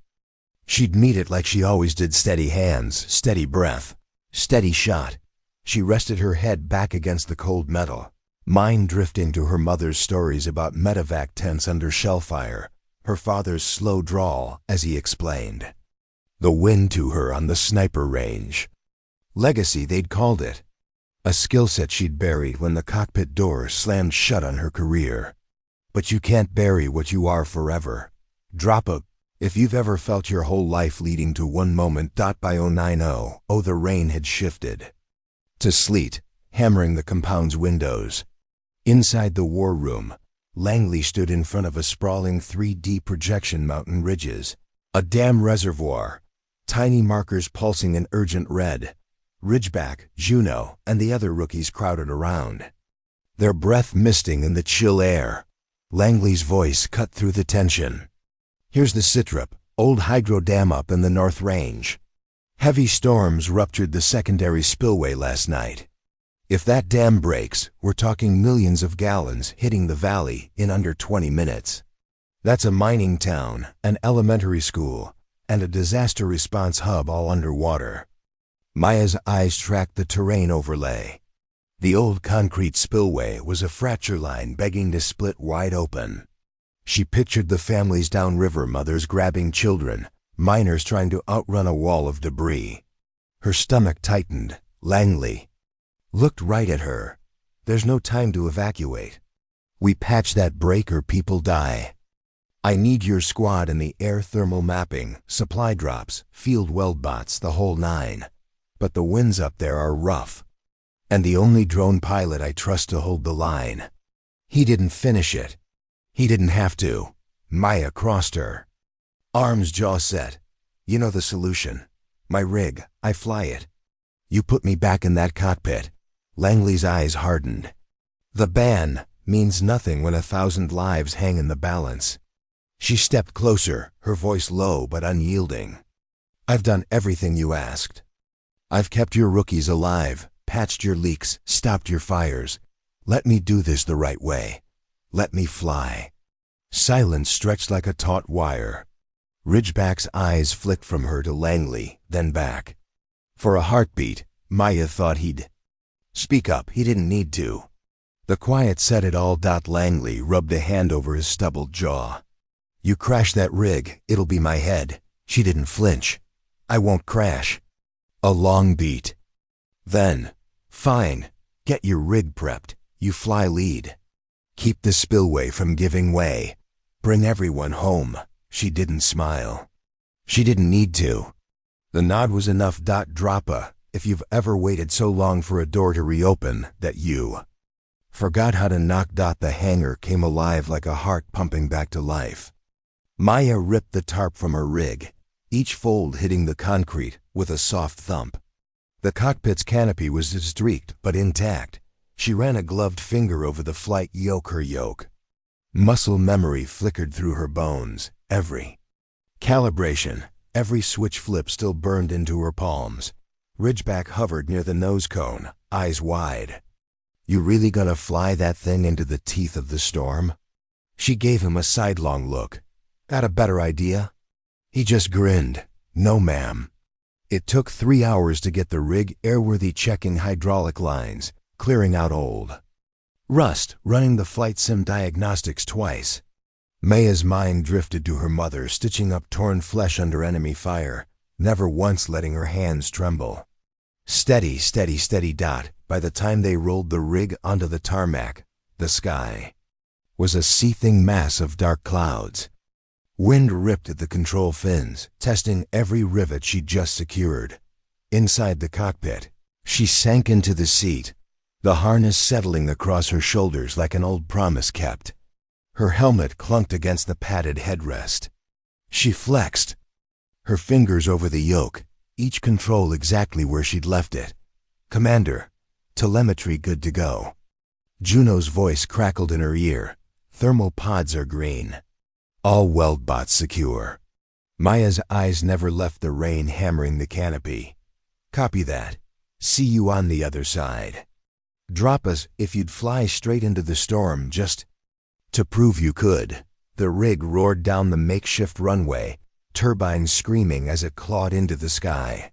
A: she'd meet it like she always did. Steady hands, steady breath, steady shot. She rested her head back against the cold metal, mind drifting to her mother's stories about medevac tents under shell fire, her father's slow drawl as he explained. The wind to her on the sniper range. Legacy, they'd called it. A skill set she'd buried when the cockpit door slammed shut on her career. But you can't bury what you are forever. Drop a if you've ever felt your whole life leading to one moment. By 090, the rain had shifted to sleet, hammering the compound's windows. Inside the war room, Langley stood in front of a sprawling 3D projection, mountain ridges, a dam reservoir, tiny markers pulsing in urgent red. Ridgeback, Juno, and the other rookies crowded around, their breath misting in the chill air. Langley's voice cut through the tension. Here's the Sitrap, old hydro dam up in the North Range. Heavy storms ruptured the secondary spillway last night. If that dam breaks, we're talking millions of gallons hitting the valley in under 20 minutes. That's a mining town, an elementary school, and a disaster response hub all underwater. Maya's eyes tracked the terrain overlay. The old concrete spillway was a fracture line begging to split wide open. She pictured the families downriver, mothers grabbing children, miners trying to outrun a wall of debris. Her stomach tightened. Langley looked right at her. There's no time to evacuate. We patch that break or people die. I need your squad in the air, thermal mapping, supply drops, field weld bots, the whole nine. But the winds up there are rough. And the only drone pilot I trust to hold the line. He didn't finish it. He didn't have to. Maya crossed her arms, jaw set. You know the solution. My rig, I fly it. You put me back in that cockpit. Langley's eyes hardened. The ban means nothing when 1,000 lives hang in the balance. She stepped closer, her voice low but unyielding. I've done everything you asked. I've kept your rookies alive, patched your leaks, stopped your fires. Let me do this the right way. Let me fly. Silence stretched like a taut wire. Ridgeback's eyes flicked from her to Langley, then back. For a heartbeat, Maya thought he'd speak up. He didn't need to. The quiet said it all. Langley rubbed a hand over his stubbled jaw. You crash that rig, it'll be my head. She didn't flinch. I won't crash. A long beat. Then, fine, get your rig prepped. You fly lead. Keep the spillway from giving way. Bring everyone home. She didn't smile. She didn't need to. The nod was enough. Droppa, if you've ever waited so long for a door to reopen that you forgot how to knock. The hangar came alive like a heart pumping back to life. Maya ripped the tarp from her rig, each fold hitting the concrete with a soft thump. The cockpit's canopy was streaked but intact. She ran a gloved finger over the flight yoke. Her yoke. Muscle memory flickered through her bones. Every calibration, every switch flip still burned into her palms. Ridgeback hovered near the nose cone, eyes wide. You really gonna fly that thing into the teeth of the storm? She gave him a sidelong look. Got a better idea? He just grinned. No, ma'am. It took 3 hours to get the rig airworthy, checking hydraulic lines, clearing out old rust, running the flight sim diagnostics twice. Maya's mind drifted to her mother, stitching up torn flesh under enemy fire, never once letting her hands tremble. Steady, steady, steady. By the time they rolled the rig onto the tarmac, the sky was a seething mass of dark clouds. Wind ripped at the control fins, testing every rivet she'd just secured. Inside the cockpit, she sank into the seat, the harness settling across her shoulders like an old promise kept. Her helmet clunked against the padded headrest. She flexed, her fingers over the yoke, each control exactly where she'd left it. Commander, telemetry good to go. Juno's voice crackled in her ear. Thermal pods are green. All weld bots secure. Maya's eyes never left the rain hammering the canopy. Copy that. See you on the other side. Drop us if you'd fly straight into the storm just to prove you could. The rig roared down the makeshift runway, turbines screaming as it clawed into the sky.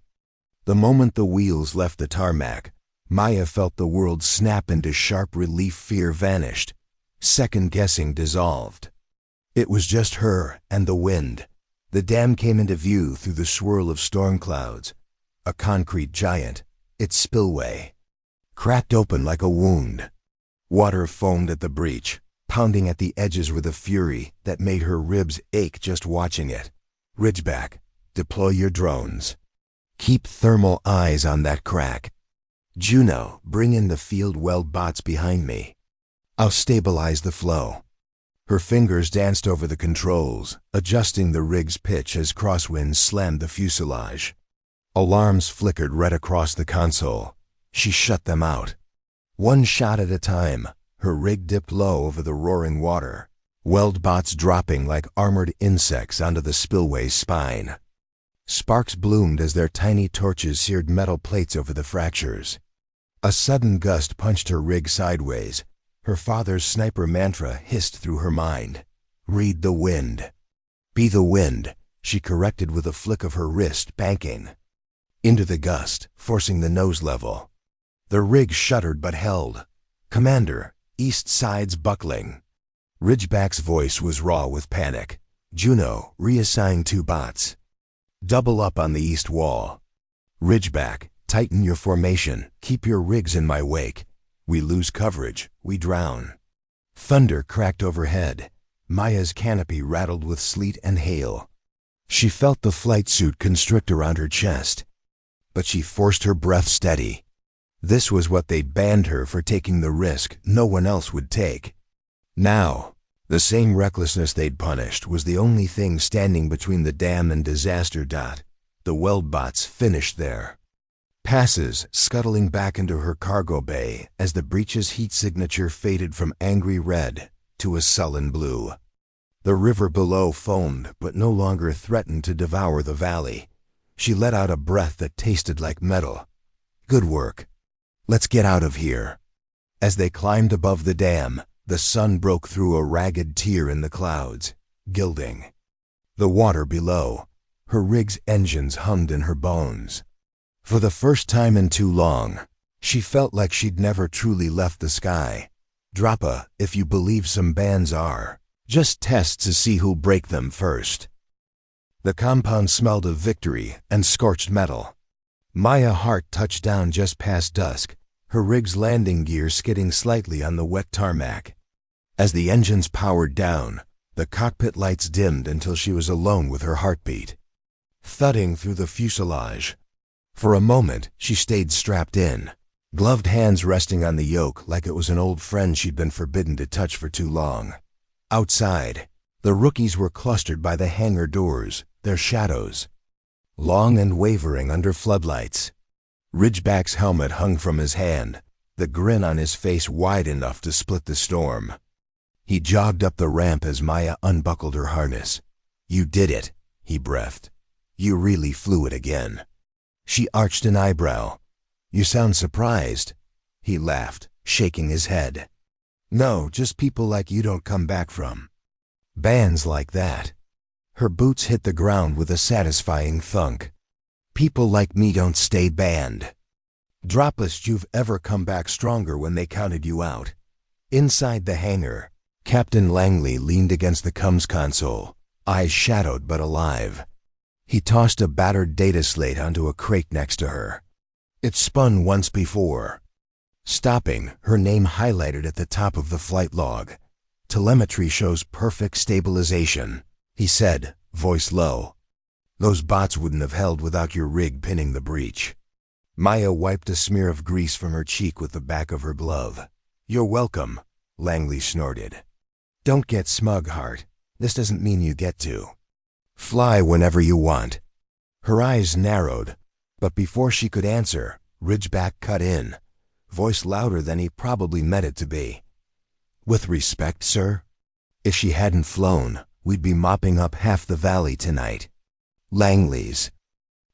A: The moment the wheels left the tarmac, Maya felt the world snap into sharp relief. Fear vanished. Second-guessing dissolved. It was just her and the wind. The dam came into view through the swirl of storm clouds. A concrete giant, its spillway cracked open like a wound. Water foamed at the breach, pounding at the edges with a fury that made her ribs ache just watching it. Ridgeback, deploy your drones. Keep thermal eyes on that crack. Juno, bring in the field weld bots behind me. I'll stabilize the flow. Her fingers danced over the controls, adjusting the rig's pitch as crosswinds slammed the fuselage. Alarms flickered red across the console. She shut them out. One shot at a time, her rig dipped low over the roaring water, weld bots dropping like armored insects onto the spillway's spine. Sparks bloomed as their tiny torches seared metal plates over the fractures. A sudden gust punched her rig sideways. Her father's sniper mantra hissed through her mind. Read the wind. Be the wind, she corrected with a flick of her wrist, banking into the gust, forcing the nose level. The rig shuddered but held. Commander, east side's buckling. Ridgeback's voice was raw with panic. Juno, reassign 2 bots. Double up on the east wall. Ridgeback, tighten your formation. Keep your rigs in my wake. We lose coverage, we drown. Thunder cracked overhead. Maya's canopy rattled with sleet and hail. She felt the flight suit constrict around her chest. But she forced her breath steady. This was what they'd banned her for, taking the risk no one else would take. Now, the same recklessness they'd punished was the only thing standing between the dam and disaster. the Weldbots finished there. Passes scuttling back into her cargo bay as the breach's heat signature faded from angry red to a sullen blue. The river below foamed but no longer threatened to devour the valley. She let out a breath that tasted like metal. Good work. Let's get out of here. As they climbed above the dam, the sun broke through a ragged tear in the clouds, gilding the water below. Her rig's engines hummed in her bones. For the first time in too long, she felt like she'd never truly left the sky. Droppa, if you believe some bands are just tests to see who'll break them first. The compound smelled of victory and scorched metal. Maya Hart touched down just past dusk, her rig's landing gear skidding slightly on the wet tarmac. As the engines powered down, the cockpit lights dimmed until she was alone with her heartbeat thudding through the fuselage. For a moment, she stayed strapped in, gloved hands resting on the yoke like it was an old friend she'd been forbidden to touch for too long. Outside, the rookies were clustered by the hangar doors, their shadows long and wavering under floodlights. Ridgeback's helmet hung from his hand, the grin on his face wide enough to split the storm. He jogged up the ramp as Maya unbuckled her harness. "You did it," he breathed. "You really flew it again." She arched an eyebrow. "You sound surprised." He laughed, shaking his head. "No, just people like you don't come back from bands like that." Her boots hit the ground with a satisfying thunk. "People like me don't stay banned. Droppest you've ever come back stronger when they counted you out." Inside the hangar, Captain Langley leaned against the comms console, eyes shadowed but alive. He tossed a battered data slate onto a crate next to her. It spun once before, stopping, her name highlighted at the top of the flight log. "Telemetry shows perfect stabilization," he said, voice low. "Those bots wouldn't have held without your rig pinning the breach." Maya wiped a smear of grease from her cheek with the back of her glove. "You're welcome," Langley snorted. "Don't get smug, Hart. This doesn't mean you get to fly whenever you want." Her eyes narrowed, but before she could answer, Ridgeback cut in, voice louder than he probably meant it to be. "With respect, sir, if she hadn't flown, we'd be mopping up half the valley tonight." Langley's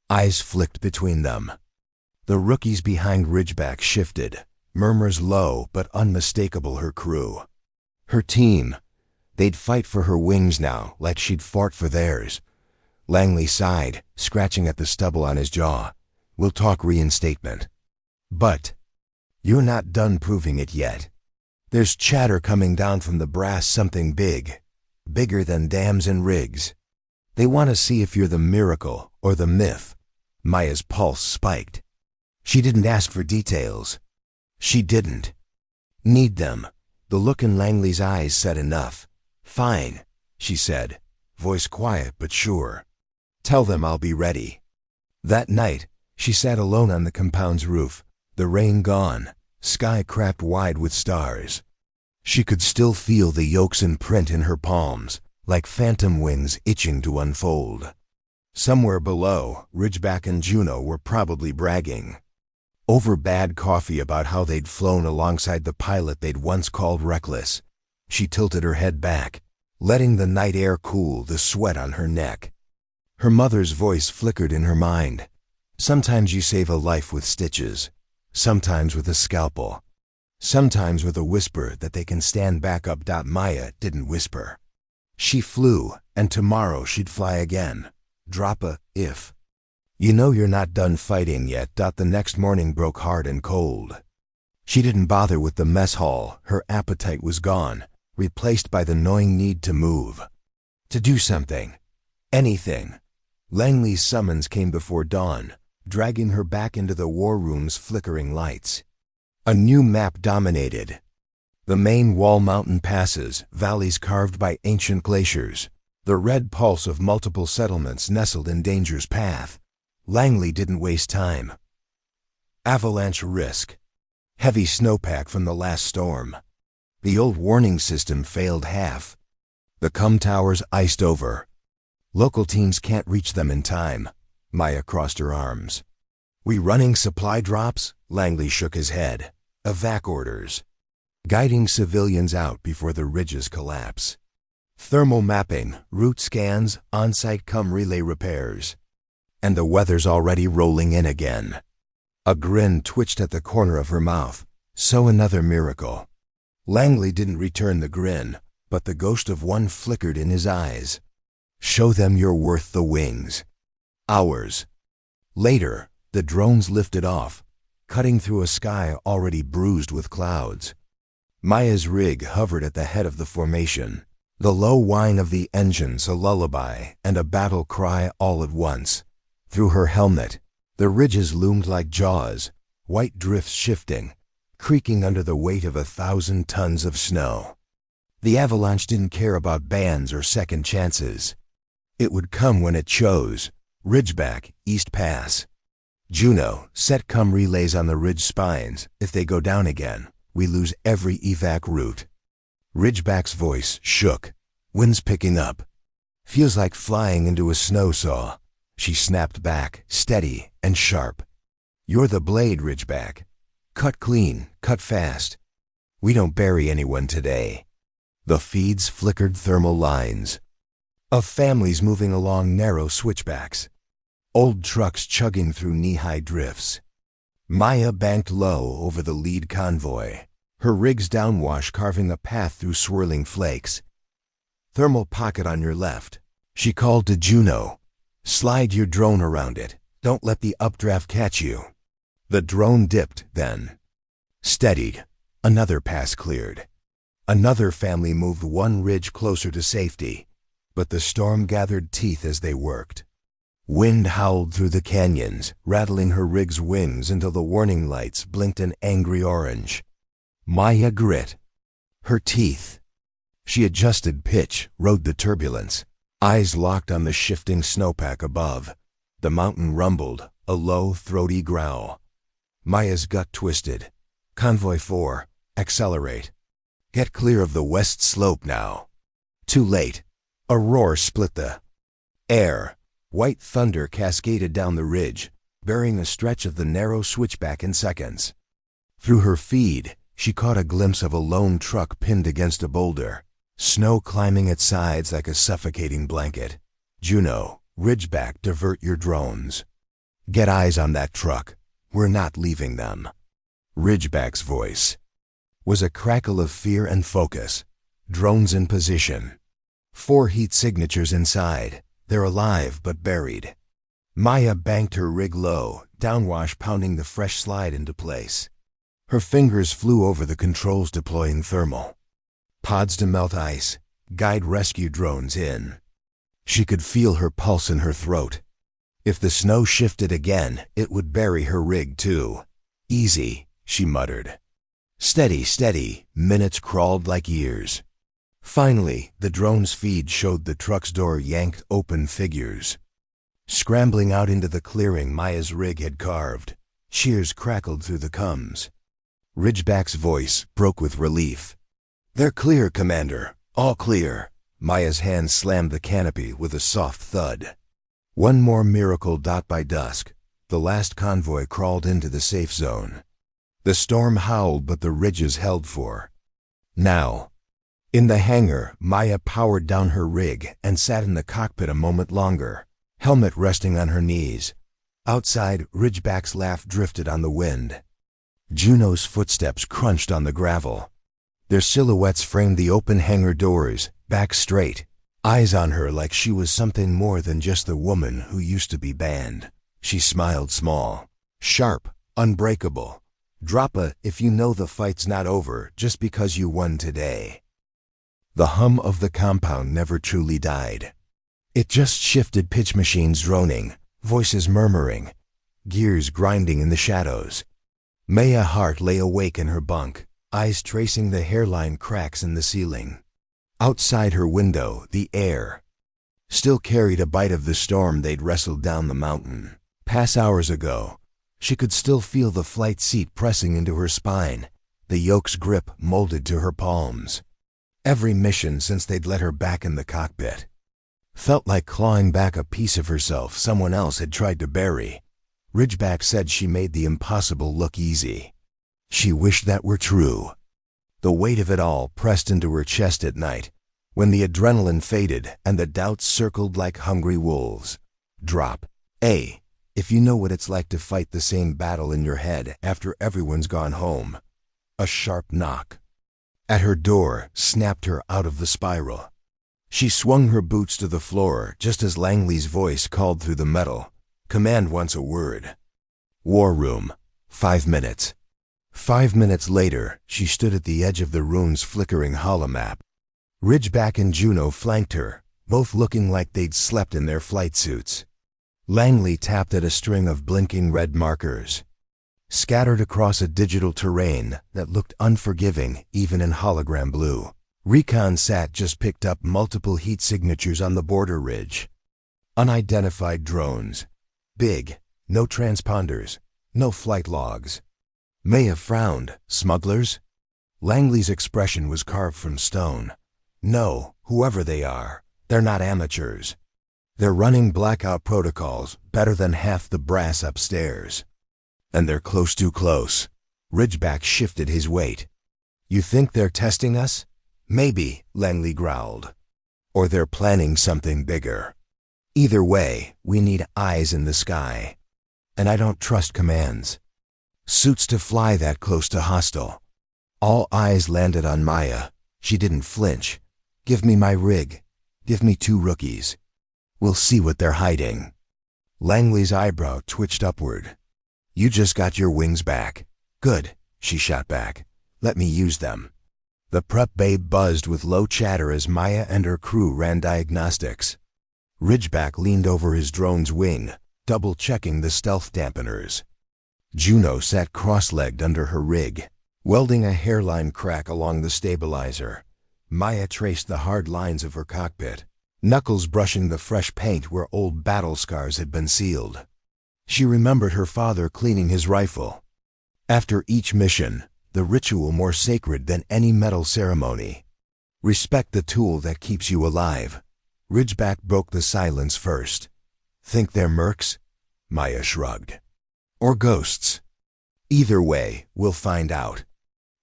A: eyes flicked between them. The rookies behind Ridgeback shifted, murmurs low but unmistakable. Her crew, her team, they'd fight for her wings now like she'd fought for theirs. Langley sighed, scratching at the stubble on his jaw. "We'll talk reinstatement. But you're not done proving it yet. There's chatter coming down from the brass, something big, bigger than dams and rigs. They want to see if you're the miracle or the myth." Maya's pulse spiked. She didn't ask for details. She didn't need them. The look in Langley's eyes said enough. "Fine," she said, voice quiet but sure. "Tell them I'll be ready." That night, she sat alone on the compound's roof, the rain gone, sky cracked wide with stars. She could still feel the yolks imprint in her palms, like phantom wings itching to unfold. Somewhere below, Ridgeback and Juno were probably bragging over bad coffee about how they'd flown alongside the pilot they'd once called reckless. She tilted her head back, letting the night air cool the sweat on her neck. Her mother's voice flickered in her mind. "Sometimes you save a life with stitches, sometimes with a scalpel, sometimes with a whisper that they can stand back up." Maya didn't whisper. She flew, and tomorrow she'd fly again. Droppa, if you know you're not done fighting yet. The next morning broke hard and cold. She didn't bother with the mess hall. Her appetite was gone, replaced by the gnawing need to move, to do something, anything. Langley's summons came before dawn, dragging her back into the war room's flickering lights. A new map dominated. The main wall mountain passes, valleys carved by ancient glaciers, the red pulse of multiple settlements nestled in danger's path. Langley didn't waste time. Avalanche risk. Heavy snowpack from the last storm. The old warning system failed half. The comm towers iced over. Local teams can't reach them in time. Maya crossed her arms. We running supply drops? Langley shook his head. Evac orders. Guiding civilians out before the ridges collapse. Thermal mapping, route scans, on-site relay repairs. And the weather's already rolling in again. A grin twitched at the corner of her mouth. So another miracle. Langley didn't return the grin, but the ghost of one flickered in his eyes. Show them you're worth the wings. Hours. Later, the drones lifted off, cutting through a sky already bruised with clouds. Maya's rig hovered at the head of the formation, the low whine of the engines a lullaby and a battle cry all at once. Through her helmet, the ridges loomed like jaws, white drifts shifting, creaking under the weight of 1,000 tons of snow. The avalanche didn't care about bands or second chances. It would come when it chose. Ridgeback, East Pass. Juno, set relays on the ridge spines. If they go down again, we lose every evac route. Ridgeback's voice shook. Wind's picking up. Feels like flying into a snowsaw. She snapped back, steady and sharp. You're the blade, Ridgeback. Cut clean, cut fast. We don't bury anyone today. The feeds flickered thermal lines of families moving along narrow switchbacks. Old trucks chugging through knee-high drifts. Maya banked low over the lead convoy, her rig's downwash carving a path through swirling flakes. Thermal pocket on your left. She called to Juno. Slide your drone around it. Don't let the updraft catch you. The drone dipped, then steadied. Another pass cleared. Another family moved one ridge closer to safety, but the storm gathered teeth as they worked. Wind howled through the canyons, rattling her rig's wings until the warning lights blinked an angry orange. Maya grit her teeth. She adjusted pitch, rode the turbulence, eyes locked on the shifting snowpack above. The mountain rumbled, a low, throaty growl. Maya's gut twisted. Convoy 4, accelerate. Get clear of the west slope now. Too late. A roar split the air. White thunder cascaded down the ridge, burying a stretch of the narrow switchback in seconds. Through her feed, she caught a glimpse of a lone truck pinned against a boulder, snow climbing its sides like a suffocating blanket. Juno, Ridgeback, divert your drones. Get eyes on that truck. We're not leaving them. Ridgeback's voice was a crackle of fear and focus. Drones in position. 4 heat signatures inside. They're alive but buried. Maya banked her rig low, downwash pounding the fresh slide into place. Her fingers flew over the controls deploying thermal. Pods to melt ice, guide rescue drones in. She could feel her pulse in her throat. If the snow shifted again, it would bury her rig too. Easy, she muttered. Steady, steady. Minutes crawled like years. Finally, the drone's feed showed the truck's door yanked open figures. Scrambling out into the clearing Maya's rig had carved, cheers crackled through the cums. Ridgeback's voice broke with relief. They're clear, Commander. All clear. Maya's hand slammed the canopy with a soft thud. One more miracle. By dusk, the last convoy crawled into the safe zone. The storm howled, but the ridges held for now. In the hangar, Maya powered down her rig and sat in the cockpit a moment longer, helmet resting on her knees. Outside, Ridgeback's laugh drifted on the wind. Juno's footsteps crunched on the gravel. Their silhouettes framed the open hangar doors, back straight, eyes on her like she was something more than just the woman who used to be banned. She smiled small, sharp, unbreakable. Drop a if you know the fight's not over just because you won today. The hum of the compound never truly died. It just shifted, pitch machines droning, voices murmuring, gears grinding in the shadows. Maya Hart lay awake in her bunk, eyes tracing the hairline cracks in the ceiling. Outside her window, the air still carried a bite of the storm they'd wrestled down the mountain. Past hours ago, she could still feel the flight seat pressing into her spine, the yoke's grip molded to her palms. Every mission since they'd let her back in the cockpit. Felt like clawing back a piece of herself someone else had tried to bury. Ridgeback said she made the impossible look easy. She wished that were true. The weight of it all pressed into her chest at night, when the adrenaline faded and the doubts circled like hungry wolves. Drop. If you know what it's like to fight the same battle in your head after everyone's gone home. A sharp knock at her door snapped her out of the spiral. She swung her boots to the floor just as Langley's voice called through the metal. Command wants a word. War room. 5 minutes. 5 minutes later, she stood at the edge of the room's flickering holomap. Ridgeback and Juno flanked her, both looking like they'd slept in their flight suits. Langley tapped at a string of blinking red markers, scattered across a digital terrain that looked unforgiving even in hologram blue. Recon Sat just picked up multiple heat signatures on the border ridge. Unidentified drones. Big. No transponders. No flight logs. Maya frowned. Smugglers? Langley's expression was carved from stone. No, whoever they are, they're not amateurs. They're running blackout protocols better than half the brass upstairs. And they're close too close. Ridgeback shifted his weight. You think they're testing us? Maybe, Langley growled. Or they're planning something bigger. Either way, we need eyes in the sky. And I don't trust commands. Suits to fly that close to hostile. All eyes landed on Maya. She didn't flinch. Give me my rig. Give me 2 rookies. We'll see what they're hiding. Langley's eyebrow twitched upward. You just got your wings back. Good, she shot back. Let me use them. The prep bay buzzed with low chatter as Maya and her crew ran diagnostics. Ridgeback leaned over his drone's wing, double-checking the stealth dampeners. Juno sat cross-legged under her rig, welding a hairline crack along the stabilizer. Maya traced the hard lines of her cockpit, knuckles brushing the fresh paint where old battle scars had been sealed. She remembered her father cleaning his rifle. After each mission, the ritual more sacred than any medal ceremony. Respect the tool that keeps you alive. Ridgeback broke the silence first. Think they're mercs? Maya shrugged. Or ghosts? Either way, we'll find out.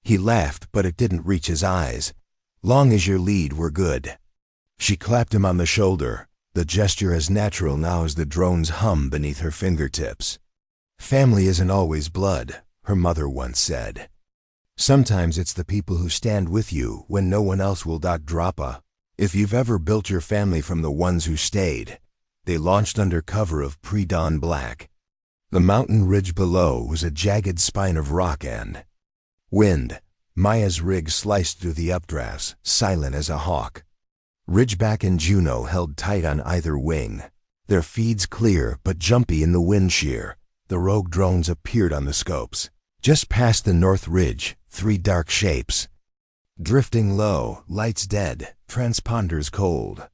A: He laughed, but it didn't reach his eyes. Long as your lead, we're good. She clapped him on the shoulder, the gesture as natural now as the drone's hum beneath her fingertips. Family isn't always blood, her mother once said. Sometimes it's the people who stand with you when no one else will. Drop a. If you've ever built your family from the ones who stayed, they launched under cover of pre-dawn black. The mountain ridge below was a jagged spine of rock and wind. Maya's rig sliced through the updrafts, silent as a hawk. Ridgeback and Juno held tight on either wing, their feeds clear but jumpy in the wind shear. The rogue drones appeared on the scopes. Just past the north ridge, 3 dark shapes. Drifting low, lights dead, transponders cold.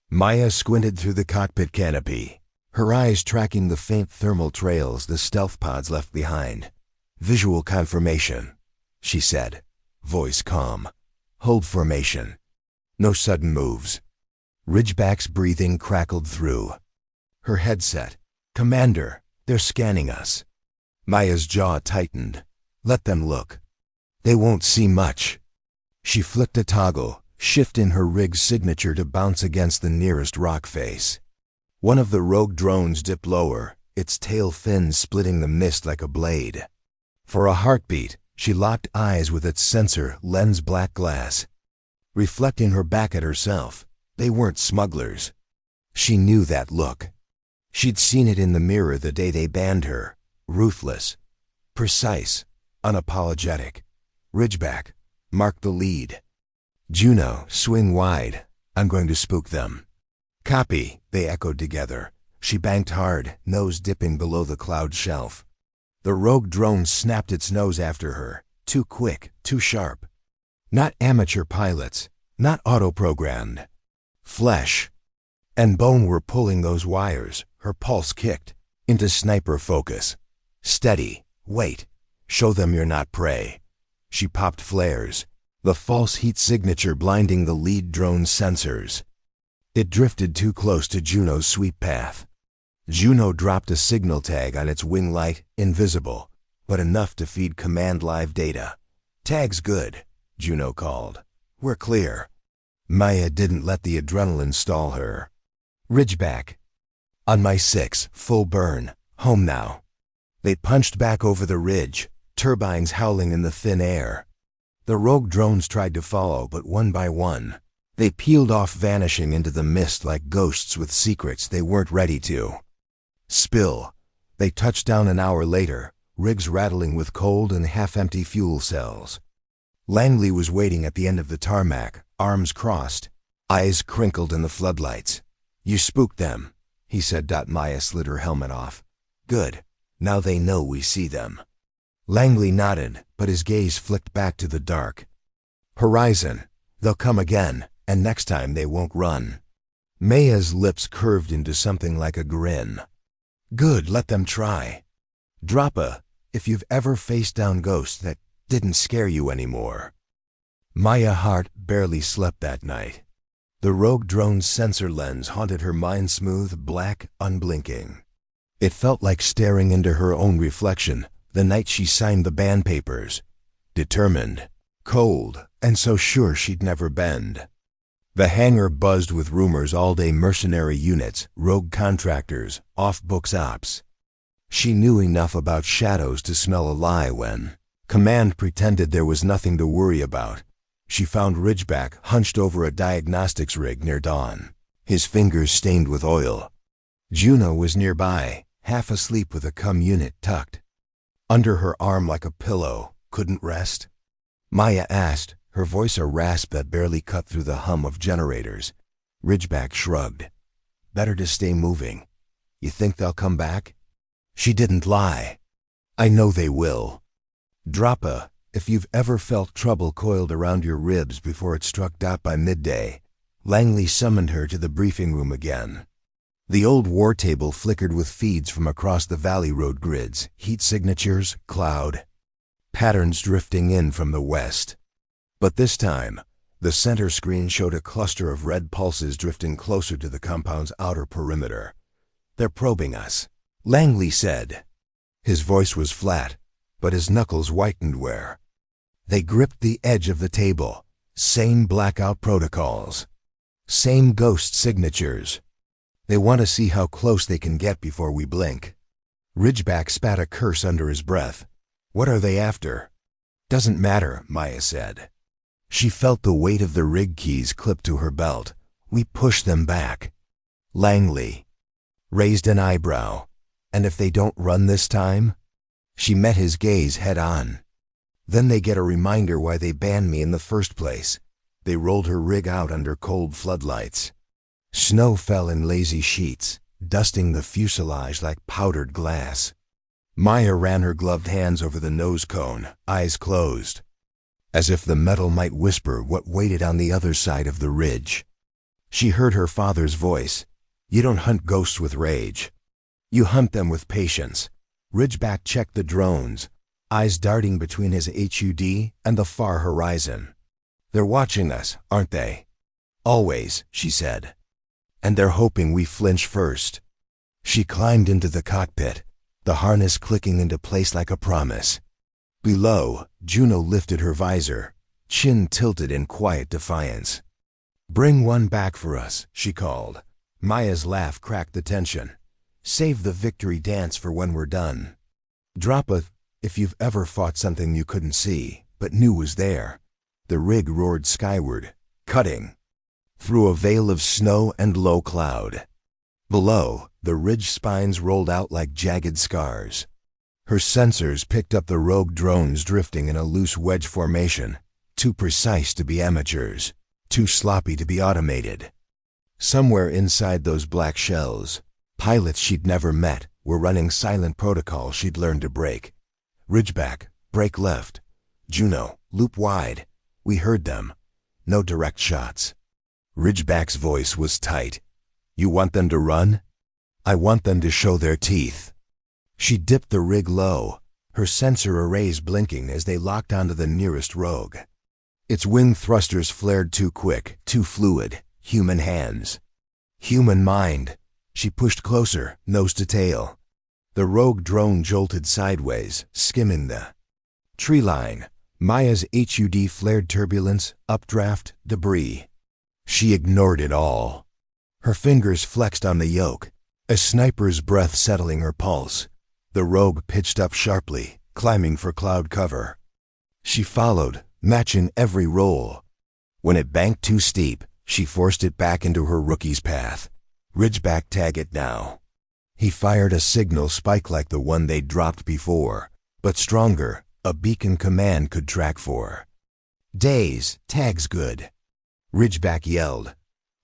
A: Maya squinted through the cockpit canopy, her eyes tracking the faint thermal trails the stealth pods left behind. Visual confirmation, she said, voice calm. Hold formation. No sudden moves. Ridgeback's breathing crackled through. Her headset. Commander, they're scanning us. Maya's jaw tightened. Let them look. They won't see much. She flicked a toggle, shifting her rig's signature to bounce against the nearest rock face. One of the rogue drones dipped lower, its tail fins splitting the mist like a blade. For a heartbeat, she locked eyes with its sensor lens black glass. Reflecting her back at herself, they weren't smugglers. She knew that look. She'd seen it in the mirror the day they banned her. Ruthless, precise, unapologetic. Ridgeback, mark the lead. Juno, swing wide. I'm going to spook them. Copy, they echoed together. She banked hard, nose dipping below the cloud shelf. The rogue drone snapped its nose after her, too quick, too sharp. Not amateur pilots, not auto-programmed. Flesh and bone were pulling those wires. Her pulse kicked into sniper focus. Steady, wait, show them you're not prey. She popped flares, the false heat signature blinding the lead drone's sensors. It drifted too close to Juno's sweep path. Juno dropped a signal tag on its wing light, invisible, but enough to feed command live data. "Tag's good," Juno called. "We're clear." Maya didn't let the adrenaline stall her. "Ridgeback." "On my 6, full burn. Home now." They punched back over the ridge, turbines howling in the thin air. The rogue drones tried to follow, but one by one, they peeled off, vanishing into the mist like ghosts with secrets they weren't ready to spill. They touched down an hour later, rigs rattling with cold and half-empty fuel cells. Langley was waiting at the end of the tarmac, arms crossed, eyes crinkled in the floodlights. "You spooked them," he said. Maya slid her helmet off. "Good. Now they know we see them." Langley nodded, but his gaze flicked back to the dark horizon. "They'll come again, and next time they won't run." Maya's lips curved into something like a grin. "Good, let them try. Drop a, if you've ever faced down ghosts that didn't scare you anymore." Maya Hart barely slept that night. The rogue drone's sensor lens haunted her mind, smooth, black, unblinking. It felt like staring into her own reflection the night she signed the ban papers. Determined, cold, and so sure she'd never bend. The hangar buzzed with rumors all day: mercenary units, rogue contractors, off-books ops. She knew enough about shadows to smell a lie when command pretended there was nothing to worry about. She found Ridgeback hunched over a diagnostics rig near dawn, his fingers stained with oil. Juno was nearby, half asleep with a cum unit tucked under her arm like a pillow. "Couldn't rest?" Maya asked, her voice a rasp that barely cut through the hum of generators. Ridgeback shrugged. "Better to stay moving. You think they'll come back?" She didn't lie. "I know they will." "Drop a, if you've ever felt trouble coiled around your ribs before it struck dot by midday." Langley summoned her to the briefing room again. The old war table flickered with feeds from across the Valley Road grids, heat signatures, cloud patterns drifting in from the west. But this time, the center screen showed a cluster of red pulses drifting closer to the compound's outer perimeter. "They're probing us," Langley said. His voice was flat, but his knuckles whitened where they gripped the edge of the table. Same blackout protocols. Same ghost signatures. They want to see how close they can get before we blink. Ridgeback spat a curse under his breath. "What are they after?" "Doesn't matter," Maya said. She felt the weight of the rig keys clipped to her belt. "We push them back." Langley raised an eyebrow. "And if they don't run this time?" She met his gaze head on. "Then they get a reminder why they banned me in the first place." They rolled her rig out under cold floodlights. Snow fell in lazy sheets, dusting the fuselage like powdered glass. Maya ran her gloved hands over the nose cone, eyes closed, as if the metal might whisper what waited on the other side of the ridge. She heard her father's voice. "You don't hunt ghosts with rage. You hunt them with patience." Ridgeback checked the drones, eyes darting between his HUD and the far horizon. "They're watching us, aren't they?" "Always," she said. "And they're hoping we flinch first." She climbed into the cockpit, the harness clicking into place like a promise. Below, Juno lifted her visor, chin tilted in quiet defiance. "Bring one back for us," she called. Maya's laugh cracked the tension. "Save the victory dance for when we're done. Drop a, if you've ever fought something you couldn't see, but knew was there." The rig roared skyward, cutting through a veil of snow and low cloud. Below, the ridge spines rolled out like jagged scars. Her sensors picked up the rogue drones drifting in a loose wedge formation, too precise to be amateurs, too sloppy to be automated. Somewhere inside those black shells, pilots she'd never met were running silent protocols she'd learned to break. "Ridgeback, break left. Juno, loop wide." We heard them. No direct shots. Ridgeback's voice was tight. "You want them to run?" "I want them to show their teeth." She dipped the rig low, her sensor arrays blinking as they locked onto the nearest rogue. Its wing thrusters flared too quick, too fluid, human hands. Human mind. She pushed closer, nose to tail. The rogue drone jolted sideways, skimming the tree line. Maya's HUD flared turbulence, updraft, debris. She ignored it all. Her fingers flexed on the yoke, a sniper's breath settling her pulse. The rogue pitched up sharply, climbing for cloud cover. She followed, matching every roll. When it banked too steep, she forced it back into her rookie's path. Ridgeback tag it now. He fired a signal spike like the one they'd dropped before, but stronger, a beacon command could track for. Days, tag's good. Ridgeback yelled.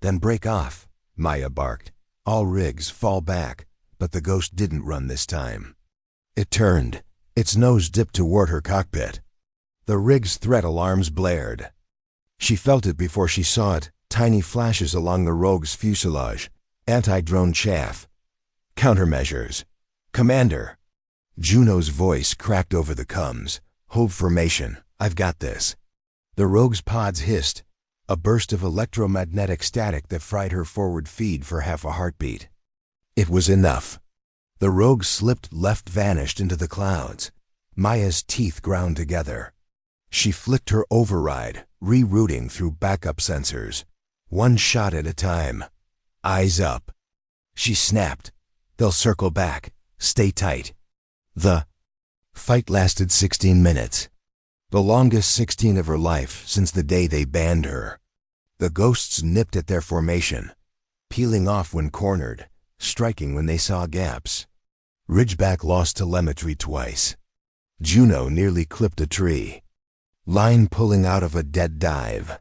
A: Then break off, Maya barked. All rigs fall back, but the ghost didn't run this time. It turned, its nose dipped toward her cockpit. The rig's threat alarms blared. She felt it before she saw it, tiny flashes along the rogue's fuselage. Anti-drone chaff. Countermeasures. Commander. Juno's voice cracked over the coms. Hold formation, I've got this. The rogue's pods hissed, a burst of electromagnetic static that fried her forward feed for half a heartbeat. It was enough. The rogue slipped left, vanished into the clouds. Maya's teeth ground together. She flicked her override, rerouting through backup sensors. One shot at a time. Eyes up. She snapped. They'll circle back. Stay tight. The fight lasted 16 minutes. The longest 16 of her life since the day they banned her. The ghosts nipped at their formation, peeling off when cornered, striking when they saw gaps. Ridgeback lost telemetry twice. Juno nearly clipped a tree. Line pulling out of a dead dive.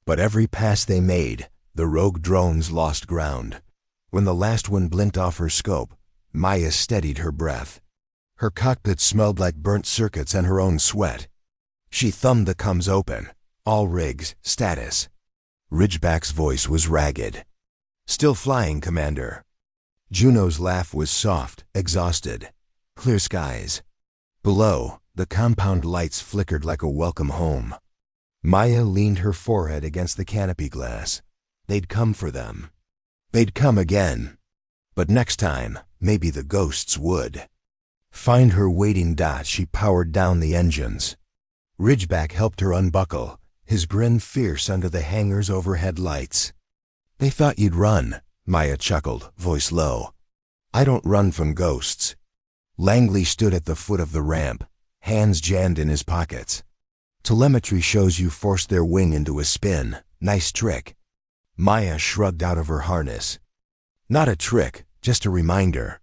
A: But every pass they made, the rogue drones lost ground. When the last one blinked off her scope, Maya steadied her breath. Her cockpit smelled like burnt circuits and her own sweat. She thumbed the coms open. All rigs, status. Ridgeback's voice was ragged. Still flying, Commander. Juno's laugh was soft, exhausted. Clear skies. Below, the compound lights flickered like a welcome home. Maya leaned her forehead against the canopy glass. They'd come for them. They'd come again. But next time, maybe the ghosts would. Find her waiting dot, she powered down the engines. Ridgeback helped her unbuckle, his grin fierce under the hangar's overhead lights. They thought you'd run, Maya chuckled, voice low. I don't run from ghosts. Langley stood at the foot of the ramp, hands jammed in his pockets. Telemetry shows you forced their wing into a spin. Nice trick. Maya shrugged out of her harness. Not a trick, just a reminder.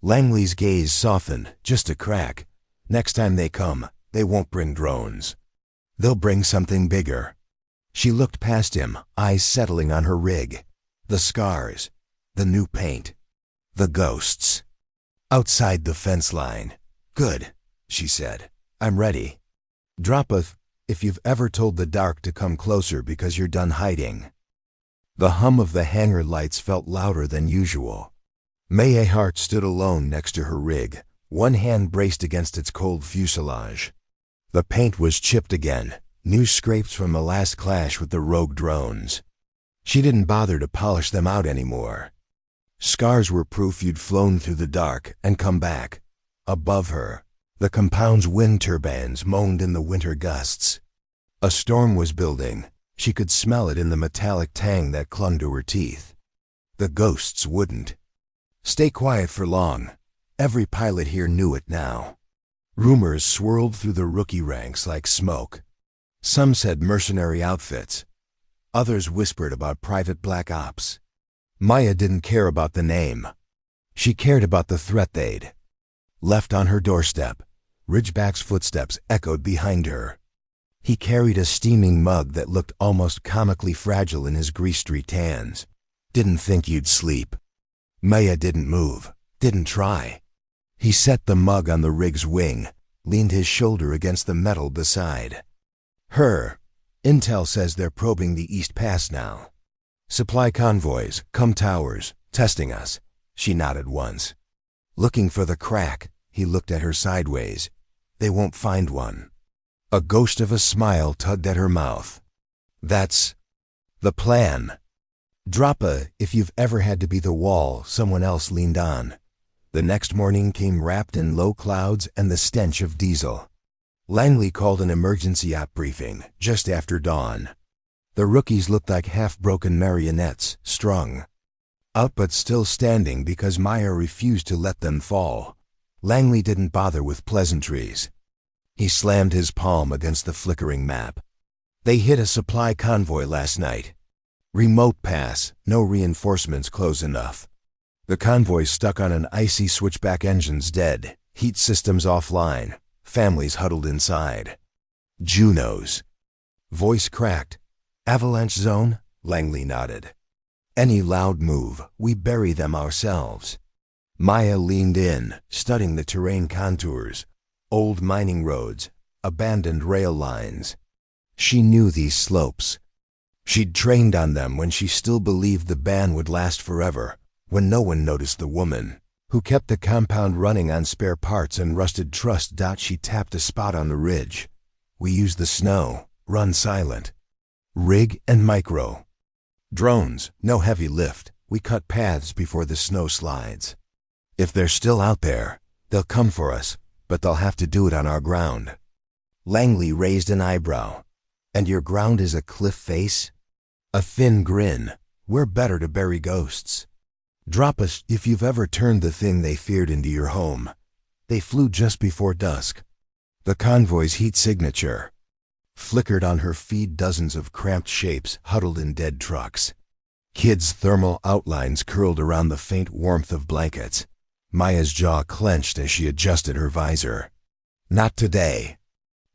A: Langley's gaze softened, just a crack. Next time they come, they won't bring drones. They'll bring something bigger. She looked past him, eyes settling on her rig. The scars. The new paint. The ghosts. Outside the fence line. Good, she said. I'm ready. Drop a if you've ever told the dark to come closer because you're done hiding. The hum of the hangar lights felt louder than usual. Maya Hart stood alone next to her rig, one hand braced against its cold fuselage. The paint was chipped again, new scrapes from the last clash with the rogue drones. She didn't bother to polish them out anymore. Scars were proof you'd flown through the dark and come back. Above her, the compound's wind turbines moaned in the winter gusts. A storm was building. She could smell it in the metallic tang that clung to her teeth. The ghosts wouldn't stay quiet for long. Every pilot here knew it now. Rumors swirled through the rookie ranks like smoke. Some said mercenary outfits. Others whispered about private black ops. Maya didn't care about the name. She cared about the threat they'd left on her doorstep. Ridgeback's footsteps echoed behind her. He carried a steaming mug that looked almost comically fragile in his grease-streaked hands. Didn't think you'd sleep. Maya didn't move, didn't try. He set the mug on the rig's wing, leaned his shoulder against the metal beside her. Intel says they're probing the East Pass now. Supply convoys, come towers, testing us. She nodded once. Looking for the crack, he looked at her sideways. They won't find one. A ghost of a smile tugged at her mouth. That's the plan. Drop a if you've ever had to be the wall someone else leaned on. The next morning came wrapped in low clouds and the stench of diesel. Langley called an emergency op briefing just after dawn. The rookies looked like half-broken marionettes, strung up but still standing because Maya refused to let them fall. Langley didn't bother with pleasantries. He slammed his palm against the flickering map. They hit a supply convoy last night. Remote pass, no reinforcements close enough. The convoy's stuck on an icy switchback, engines dead, heat systems offline, families huddled inside. Juno's voice cracked. Avalanche zone? Langley nodded. Any loud move, we bury them ourselves. Maya leaned in, studying the terrain contours, old mining roads, abandoned rail lines. She knew these slopes. She'd trained on them when she still believed the ban would last forever, when no one noticed the woman who kept the compound running on spare parts and rusted truss. She tapped a spot on the ridge. We use the snow, run silent. Rig and micro. Drones, no heavy lift. We cut paths before the snow slides. If they're still out there, they'll come for us, but they'll have to do it on our ground. Langley raised an eyebrow. And your ground is a cliff face? A thin grin. We're better to bury ghosts. Drop us if you've ever turned the thing they feared into your home. They flew just before dusk. The convoy's heat signature flickered on her feed, dozens of cramped shapes huddled in dead trucks. Kids' thermal outlines curled around the faint warmth of blankets. Maya's jaw clenched as she adjusted her visor. Not today.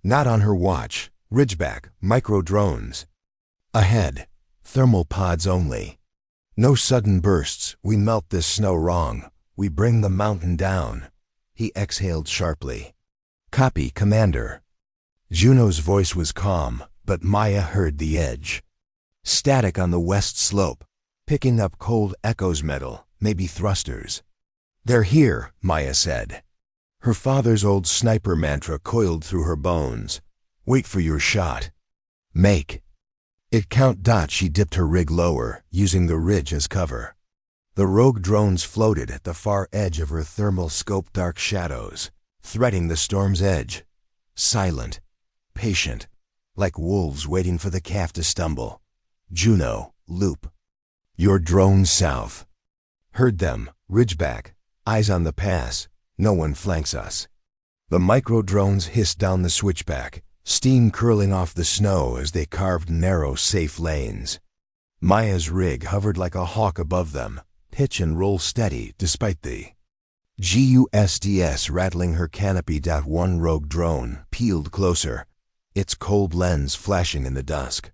A: Not on her watch. Ridgeback, micro-drones. Ahead, thermal pods only. No sudden bursts. We melt this snow wrong. We bring the mountain down. He exhaled sharply. Copy, Commander. Juno's voice was calm, but Maya heard the edge. Static on the west slope, picking up cold echoes, metal, maybe thrusters. They're here, Maya said. Her father's old sniper mantra coiled through her bones. Wait for your shot. Make it count. She dipped her rig lower, using the ridge as cover. The rogue drones floated at the far edge of her thermal scope, dark shadows, threading the storm's edge. Silent, patient, like wolves waiting for the calf to stumble. Juno, loop. Your drones south. Heard them, ridgeback, eyes on the pass. No one flanks us. The micro-drones hissed down the switchback, steam curling off the snow as they carved narrow, safe lanes. Maya's rig hovered like a hawk above them, pitch and roll steady despite the GUSDS rattling her canopy. One rogue drone peeled closer, its cold lens flashing in the dusk.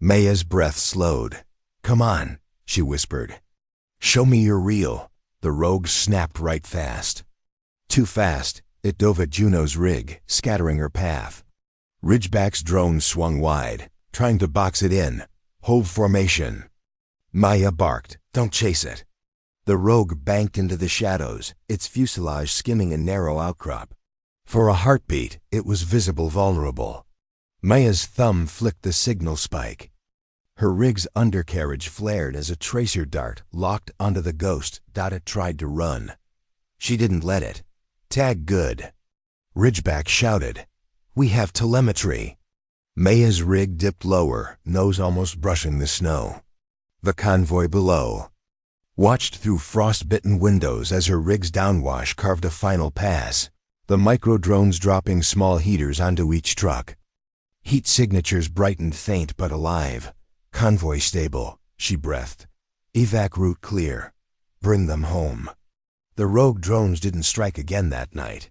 A: Maya's breath slowed. Come on, she whispered. Show me you're real. The rogue snapped right fast. Too fast, it dove at Juno's rig, scattering her path. Ridgeback's drone swung wide, trying to box it in. Hold formation. Maya barked, don't chase it. The rogue banked into the shadows, its fuselage skimming a narrow outcrop. For a heartbeat, it was visible, vulnerable. Maya's thumb flicked the signal spike. Her rig's undercarriage flared as a tracer dart locked onto the ghost. It tried to run. She didn't let it. Tag good. Ridgeback shouted. We have telemetry. Maya's rig dipped lower, nose almost brushing the snow. The convoy below watched through frost-bitten windows as her rig's downwash carved a final pass, the micro-drones dropping small heaters onto each truck. Heat signatures brightened faint but alive. Convoy stable, she breathed. Evac route clear. Bring them home. The rogue drones didn't strike again that night.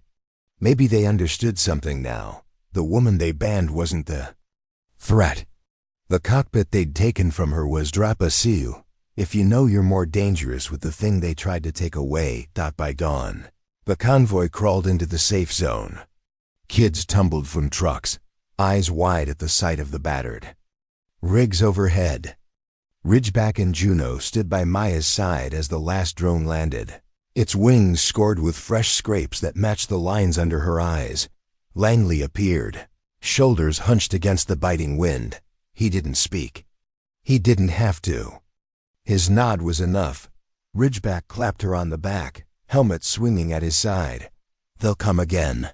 A: Maybe they understood something now. The woman they banned wasn't the threat. The cockpit they'd taken from her was drop a seal. If you know you're more dangerous with the thing they tried to take away. By dawn, the convoy crawled into the safe zone. Kids tumbled from trucks, eyes wide at the sight of the battered rigs overhead. Ridgeback and Juno stood by Maya's side as the last drone landed, its wings scored with fresh scrapes that matched the lines under her eyes. Langley appeared, shoulders hunched against the biting wind. He didn't speak. He didn't have to. His nod was enough. Ridgeback clapped her on the back, helmet swinging at his side. They'll come again.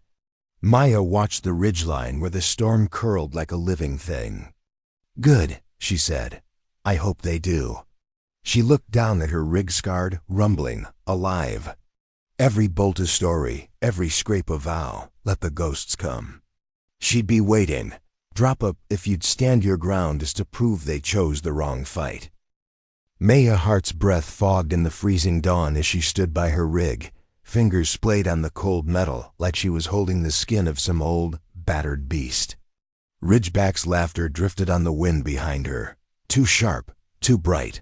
A: Maya watched the ridgeline where the storm curled like a living thing. Good, she said. I hope they do. She looked down at her rig scarred, rumbling, alive. Every bolt a story, every scrape a vow, let the ghosts come. She'd be waiting. Drop up if you'd stand your ground is to prove they chose the wrong fight. Maya Hart's breath fogged in the freezing dawn as she stood by her rig, fingers splayed on the cold metal like she was holding the skin of some old, battered beast. Ridgeback's laughter drifted on the wind behind her, too sharp, too bright.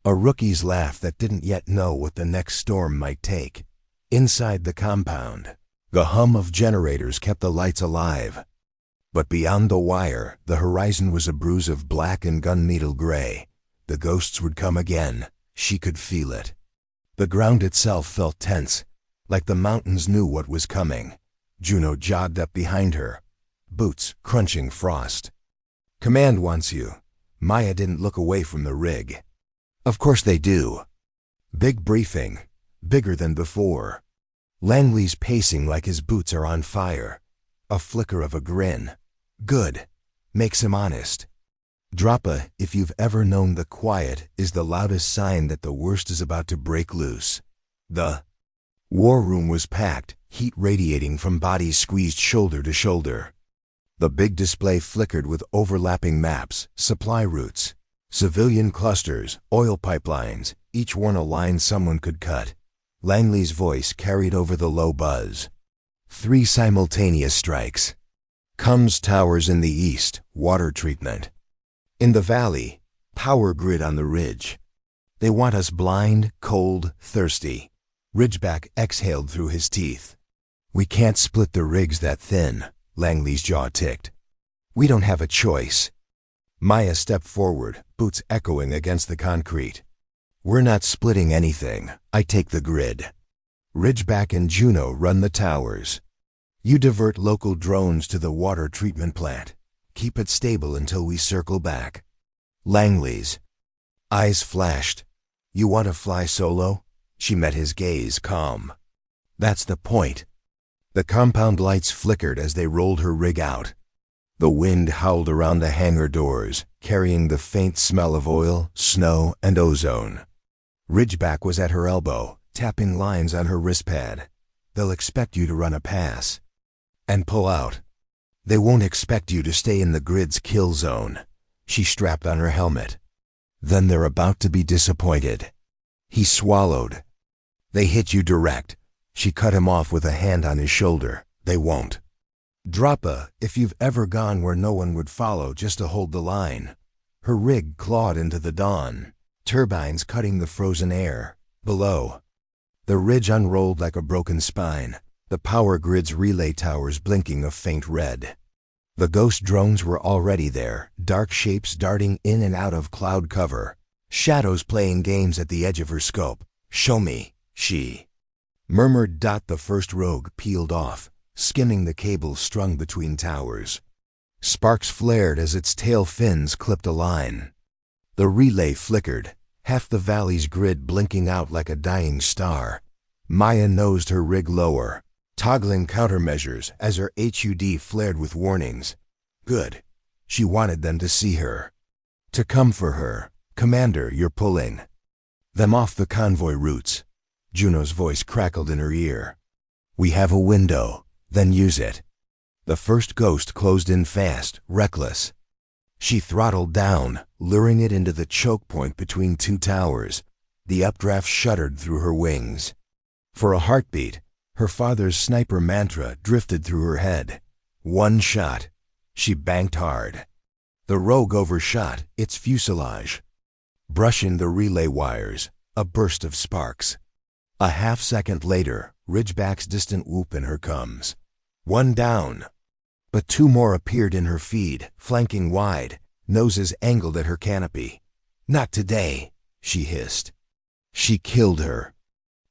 A: A rookie's laugh that didn't yet know what the next storm might take. Inside the compound, the hum of generators kept the lights alive. But beyond the wire, the horizon was a bruise of black and gunmetal gray. The ghosts would come again. She could feel it. The ground itself felt tense, like the mountains knew what was coming. Juno jogged up behind her, boots crunching frost. Command wants you. Maya didn't look away from the rig. Of course they do. Big briefing, bigger than before. Langley's pacing like his boots are on fire. A flicker of a grin. Good. Makes him honest. Droppa, if you've ever known the quiet, is the loudest sign that the worst is about to break loose. The war room was packed, heat radiating from bodies squeezed shoulder to shoulder. The big display flickered with overlapping maps, supply routes, civilian clusters, oil pipelines, each one a line someone could cut. Langley's voice carried over the low buzz. 3 simultaneous strikes. Comes towers in the east, water treatment. In the valley, power grid on the ridge. They want us blind, cold, thirsty. Ridgeback exhaled through his teeth. We can't split the rigs that thin, Langley's jaw ticked. We don't have a choice. Maya stepped forward, boots echoing against the concrete. We're not splitting anything. I take the grid. Ridgeback and Juno run the towers. You divert local drones to the water treatment plant. Keep it stable until we circle back. Langley's eyes flashed. You want to fly solo? She met his gaze, calm. That's the point. The compound lights flickered as they rolled her rig out. The wind howled around the hangar doors, carrying the faint smell of oil, snow, and ozone. Ridgeback was at her elbow, tapping lines on her wrist pad. They'll expect you to run a pass. And pull out. They won't expect you to stay in the grid's kill zone. She strapped on her helmet. Then they're about to be disappointed. He swallowed. They hit you direct. She cut him off with a hand on his shoulder. They won't. Droppa, if you've ever gone where no one would follow just to hold the line. Her rig clawed into the dawn, turbines cutting the frozen air. Below, the ridge unrolled like a broken spine, the power grid's relay towers blinking a faint red. The ghost drones were already there, dark shapes darting in and out of cloud cover, shadows playing games at the edge of her scope. Show me, she murmured. The first rogue peeled off, skimming the cables strung between towers. Sparks flared as its tail fins clipped a line. The relay flickered, half the valley's grid blinking out like a dying star. Maya nosed her rig lower, toggling countermeasures as her HUD flared with warnings. Good. She wanted them to see her. To come for her. Commander, you're pulling them off the convoy routes. Juno's voice crackled in her ear. We have a window, then use it. The first ghost closed in fast, reckless. She throttled down, luring it into the choke point between 2 towers. The updraft shuddered through her wings. For a heartbeat, her father's sniper mantra drifted through her head. 1 shot. She banked hard. The rogue overshot, its fuselage, brushing the relay wires, a burst of sparks. A half-second later, Ridgeback's distant whoop in her comes. 1 down. But 2 more appeared in her feed, flanking wide, noses angled at her canopy. Not today, she hissed. She killed her.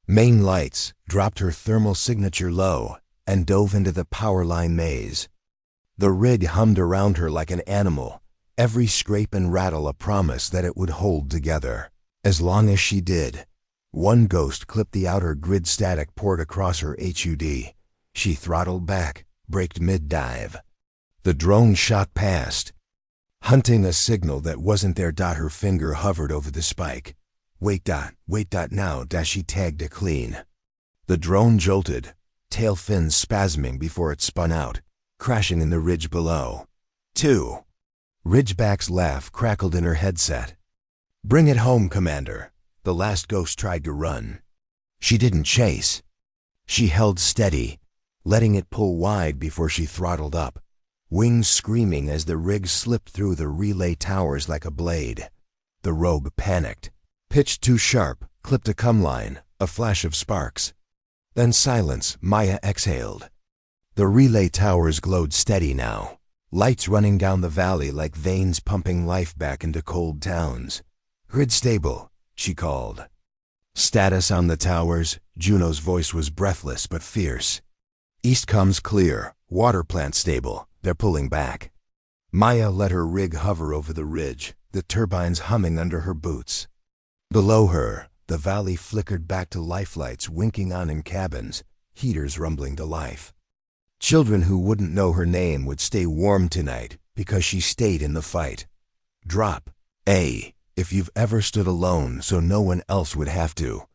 A: Main lights dropped her thermal signature low and dove into the power line maze. The rig hummed around her like an animal, every scrape and rattle a promise that it would hold together. As long as she did. One ghost clipped the outer grid static port across her HUD. She throttled back, braked mid-dive. The drone shot past, hunting a signal that wasn't there. Her finger hovered over the spike. Wait. Now. She tagged it clean. The drone jolted, tail fins spasming before it spun out, crashing in the ridge below. 2. Ridgeback's laugh crackled in her headset. Bring it home, Commander. The last ghost tried to run. She didn't chase. She held steady, letting it pull wide before she throttled up, wings screaming as the rig slipped through the relay towers like a blade. The rogue panicked. Pitched too sharp, clipped a cum line, a flash of sparks. Then silence. Maya exhaled. The relay towers glowed steady now, lights running down the valley like veins pumping life back into cold towns. Grid stable, she called. Status on the towers. Juno's voice was breathless but fierce. East comes clear, water plant stable, they're pulling back. Maya let her rig hover over the ridge, the turbines humming under her boots. Below her, the valley flickered back to lifelights winking on in cabins, heaters rumbling to life. Children who wouldn't know her name would stay warm tonight because she stayed in the fight. Drop A. If you've ever stood alone so no one else would have to.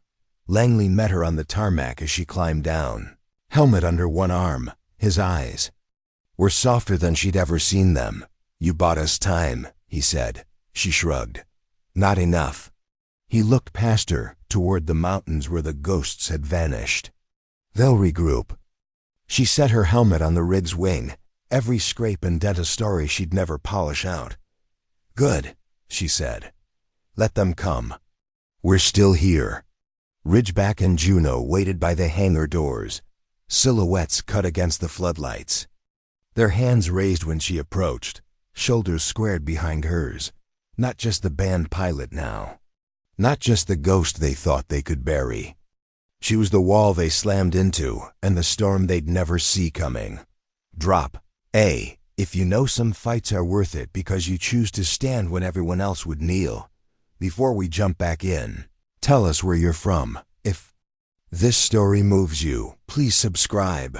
A: Langley met her on the tarmac as she climbed down. Helmet under one arm, his eyes were softer than she'd ever seen them. You bought us time, he said. She shrugged. Not enough. He looked past her, toward the mountains where the ghosts had vanished. They'll regroup. She set her helmet on the rig's wing, every scrape and dent a story she'd never polish out. Good, she said. Let them come. We're still here. Ridgeback and Juno waited by the hangar doors, silhouettes cut against the floodlights. Their hands raised when she approached, shoulders squared behind hers. Not just the band pilot now. Not just the ghost they thought they could bury. She was the wall they slammed into and the storm they'd never see coming. Drop A. If you know some fights are worth it because you choose to stand when everyone else would kneel. Before we jump back in, tell us where you're from. If this story moves you, please subscribe.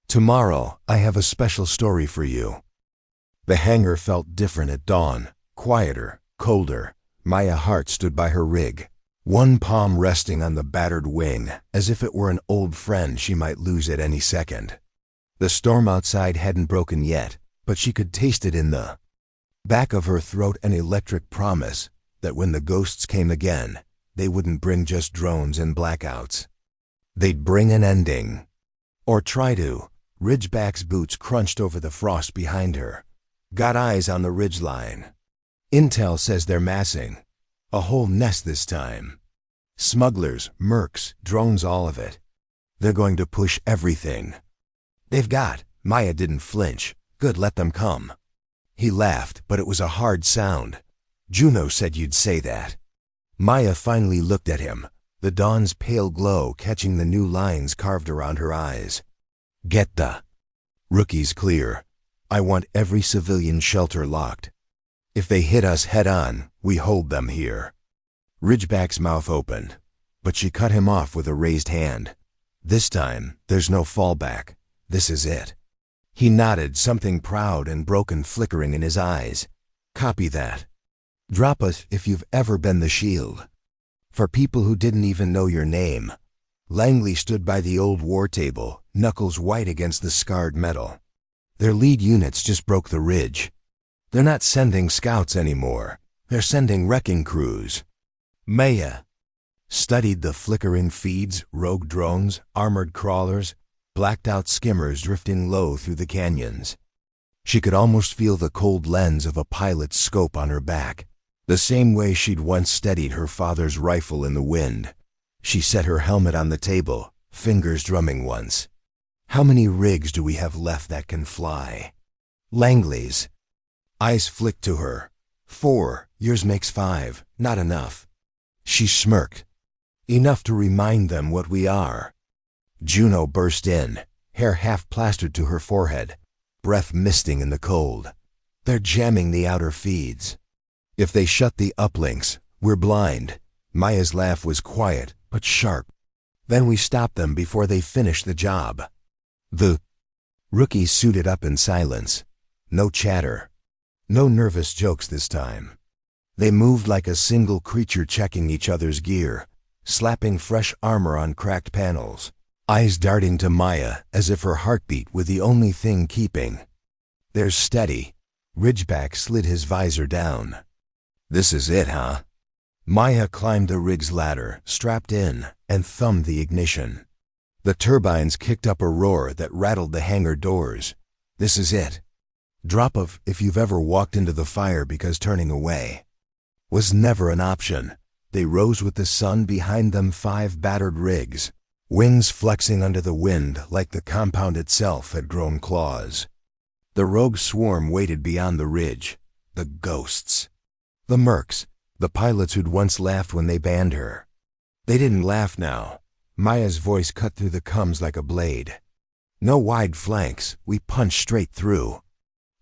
A: Tomorrow, I have a special story for you. The hangar felt different at dawn, quieter, colder. Maya Hart stood by her rig, one palm resting on the battered wing, as if it were an old friend she might lose at any second. The storm outside hadn't broken yet, but she could taste it in the back of her throat, an electric promise that when the ghosts came again, they wouldn't bring just drones and blackouts. They'd bring an ending. Or try to. Ridgeback's boots crunched over the frost behind her. Got eyes on the ridgeline. Intel says they're massing. A whole nest this time. Smugglers, mercs, drones, all of it. They're going to push everything. They've got. Maya didn't flinch. Good, let them come. He laughed, but it was a hard sound. Juno said you'd say that. Maya finally looked at him, the dawn's pale glow catching the new lines carved around her eyes. Get the rookies clear. I want every civilian shelter locked. If they hit us head on, we hold them here. Ridgeback's mouth opened, but she cut him off with a raised hand. This time, there's no fallback. This is it. He nodded, something proud and broken flickering in his eyes. Copy that. Drop us if you've ever been the shield. For people who didn't even know your name. Langley stood by the old war table, knuckles white against the scarred metal. Their lead units just broke the ridge. They're not sending scouts anymore. They're sending wrecking crews. Maya studied the flickering feeds, rogue drones, armored crawlers, blacked-out skimmers drifting low through the canyons. She could almost feel the cold lens of a pilot's scope on her back, the same way she'd once steadied her father's rifle in the wind. She set her helmet on the table, fingers drumming once. How many rigs do we have left that can fly? Langley's eyes flicked to her. 4, yours makes 5, not enough. She smirked. Enough to remind them what we are. Juno burst in, hair half plastered to her forehead, breath misting in the cold. They're jamming the outer feeds. If they shut the uplinks, we're blind. Maya's laugh was quiet, but sharp. Then we stopped them before they finished the job. The rookies suited up in silence. No chatter. No nervous jokes this time. They moved like a single creature checking each other's gear, slapping fresh armor on cracked panels, eyes darting to Maya as if her heartbeat were the only thing keeping. There's steady. Ridgeback slid his visor down. This is it, huh? Maya climbed the rig's ladder, strapped in, and thumbed the ignition. The turbines kicked up a roar that rattled the hangar doors. This is it. Drop of if you've ever walked into the fire because turning away was never an option. They rose with the sun behind them, 5 battered rigs, wings flexing under the wind like the compound itself had grown claws. The rogue swarm waited beyond the ridge. The ghosts. The mercs. The pilots who'd once laughed when they banned her. They didn't laugh now. Maya's voice cut through the cums like a blade. No wide flanks. We punch straight through.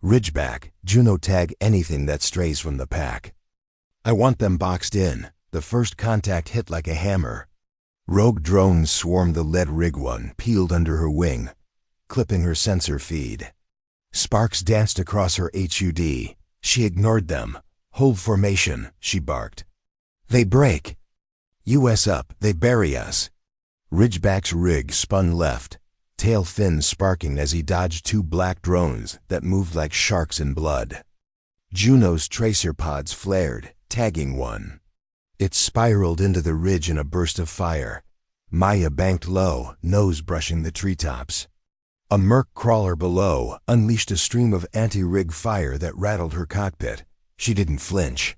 A: Ridgeback, Juno, tag anything that strays from the pack. I want them boxed in. The first contact hit like a hammer. Rogue drones swarmed the lead rig. One peeled under her wing, clipping her sensor feed. Sparks danced across her HUD. She ignored them. Hold formation, she barked. They break. US up, they bury us. Ridgeback's rig spun left, tail fins sparking as he dodged 2 black drones that moved like sharks in blood. Juno's tracer pods flared, tagging one. It spiraled into the ridge in a burst of fire. Maya banked low, nose brushing the treetops. A merc crawler below unleashed a stream of anti-rig fire that rattled her cockpit. She didn't flinch.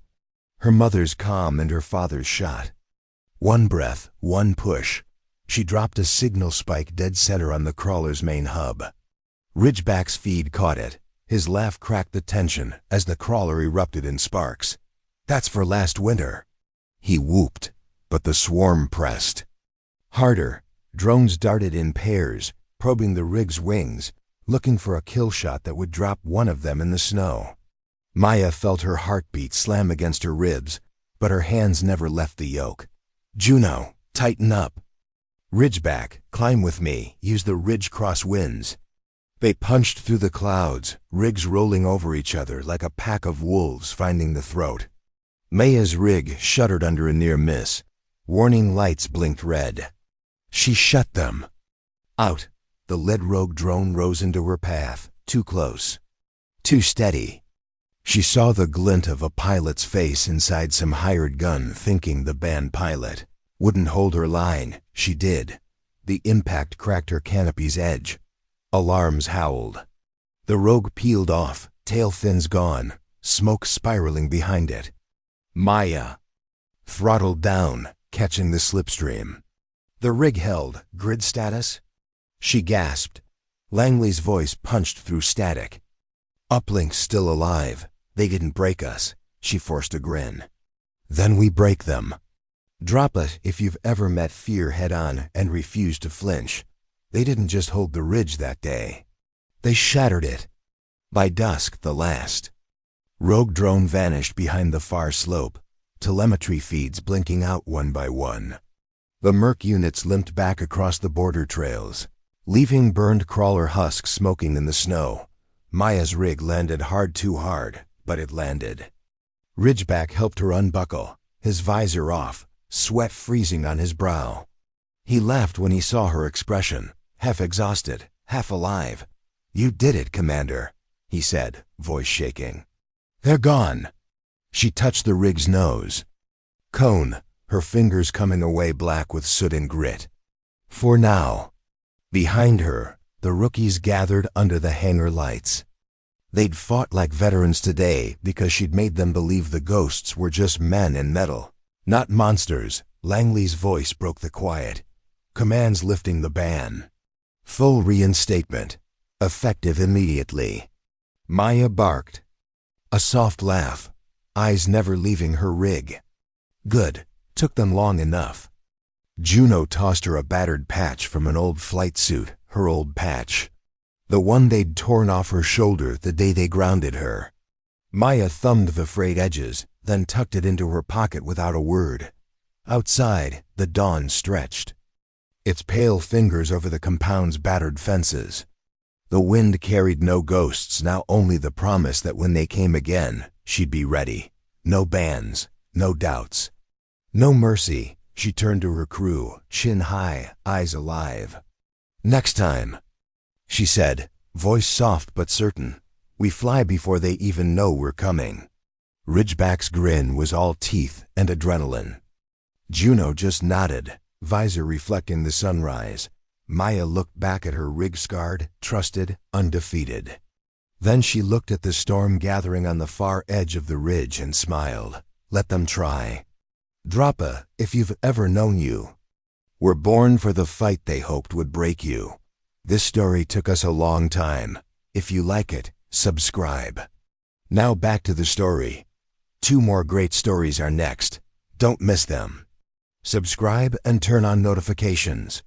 A: Her mother's calm and her father's shot. One breath, one push. She dropped a signal spike dead center on the crawler's main hub. Ridgeback's feed caught it. His laugh cracked the tension as the crawler erupted in sparks. That's for last winter. He whooped, but the swarm pressed. Harder. Drones darted in pairs, probing the rig's wings, looking for a kill shot that would drop one of them in the snow. Maya felt her heartbeat slam against her ribs, but her hands never left the yoke. Juno, tighten up. Ridgeback, climb with me, use the ridge cross winds. They punched through the clouds, rigs rolling over each other like a pack of wolves finding the throat. Maya's rig shuddered under a near miss. Warning lights blinked red. She shut them. Out. The lead rogue drone rose into her path, too close. Too steady. She saw the glint of a pilot's face inside some hired gun, thinking the banned pilot wouldn't hold her line. She did. The impact cracked her canopy's edge. Alarms howled. The rogue peeled off, tail fins gone, smoke spiraling behind it. Maya throttled down, catching the slipstream. The rig held. Grid status? She gasped. Langley's voice punched through static. Uplink's still alive. They didn't break us. She forced a grin. Then we break them. Drop it if you've ever met fear head-on and refused to flinch. They didn't just hold the ridge that day. They shattered it. By dusk, the last rogue drone vanished behind the far slope, telemetry feeds blinking out one by one. The merc units limped back across the border trails, leaving burned crawler husks smoking in the snow. Maya's rig landed hard, too hard, but it landed. Ridgeback helped her unbuckle, his visor off, sweat freezing on his brow. He laughed when he saw her expression, half exhausted, half alive. You did it, Commander, he said, voice shaking. They're gone. She touched the rig's nose. Cone, her fingers coming away black with soot and grit. For now. Behind her, the rookies gathered under the hangar lights. They'd fought like veterans today because she'd made them believe the ghosts were just men in metal, not monsters. Langley's voice broke the quiet. Commands lifting the ban. Full reinstatement. Effective immediately. Maya barked. A soft laugh. Eyes never leaving her rig. Good. Took them long enough. Juno tossed her a battered patch from an old flight suit, her old patch. The one they'd torn off her shoulder the day they grounded her. Maya thumbed the frayed edges, then tucked it into her pocket without a word. Outside, the dawn stretched, its pale fingers over the compound's battered fences. The wind carried no ghosts, now only the promise that when they came again, she'd be ready. No bans, no doubts, no mercy. She turned to her crew, chin high, eyes alive. "Next time," she said, voice soft but certain, "we fly before they even know we're coming." Ridgeback's grin was all teeth and adrenaline. Juno just nodded, visor reflecting the sunrise. Maya looked back at her rig scarred, trusted, undefeated. Then she looked at the storm gathering on the far edge of the ridge and smiled. "Let them try. Droppa, if you've ever known you, were born for the fight they hoped would break you. This story took us a long time. If you like it, subscribe." Now back to the story. 2 more great stories are next. Don't miss them. Subscribe and turn on notifications.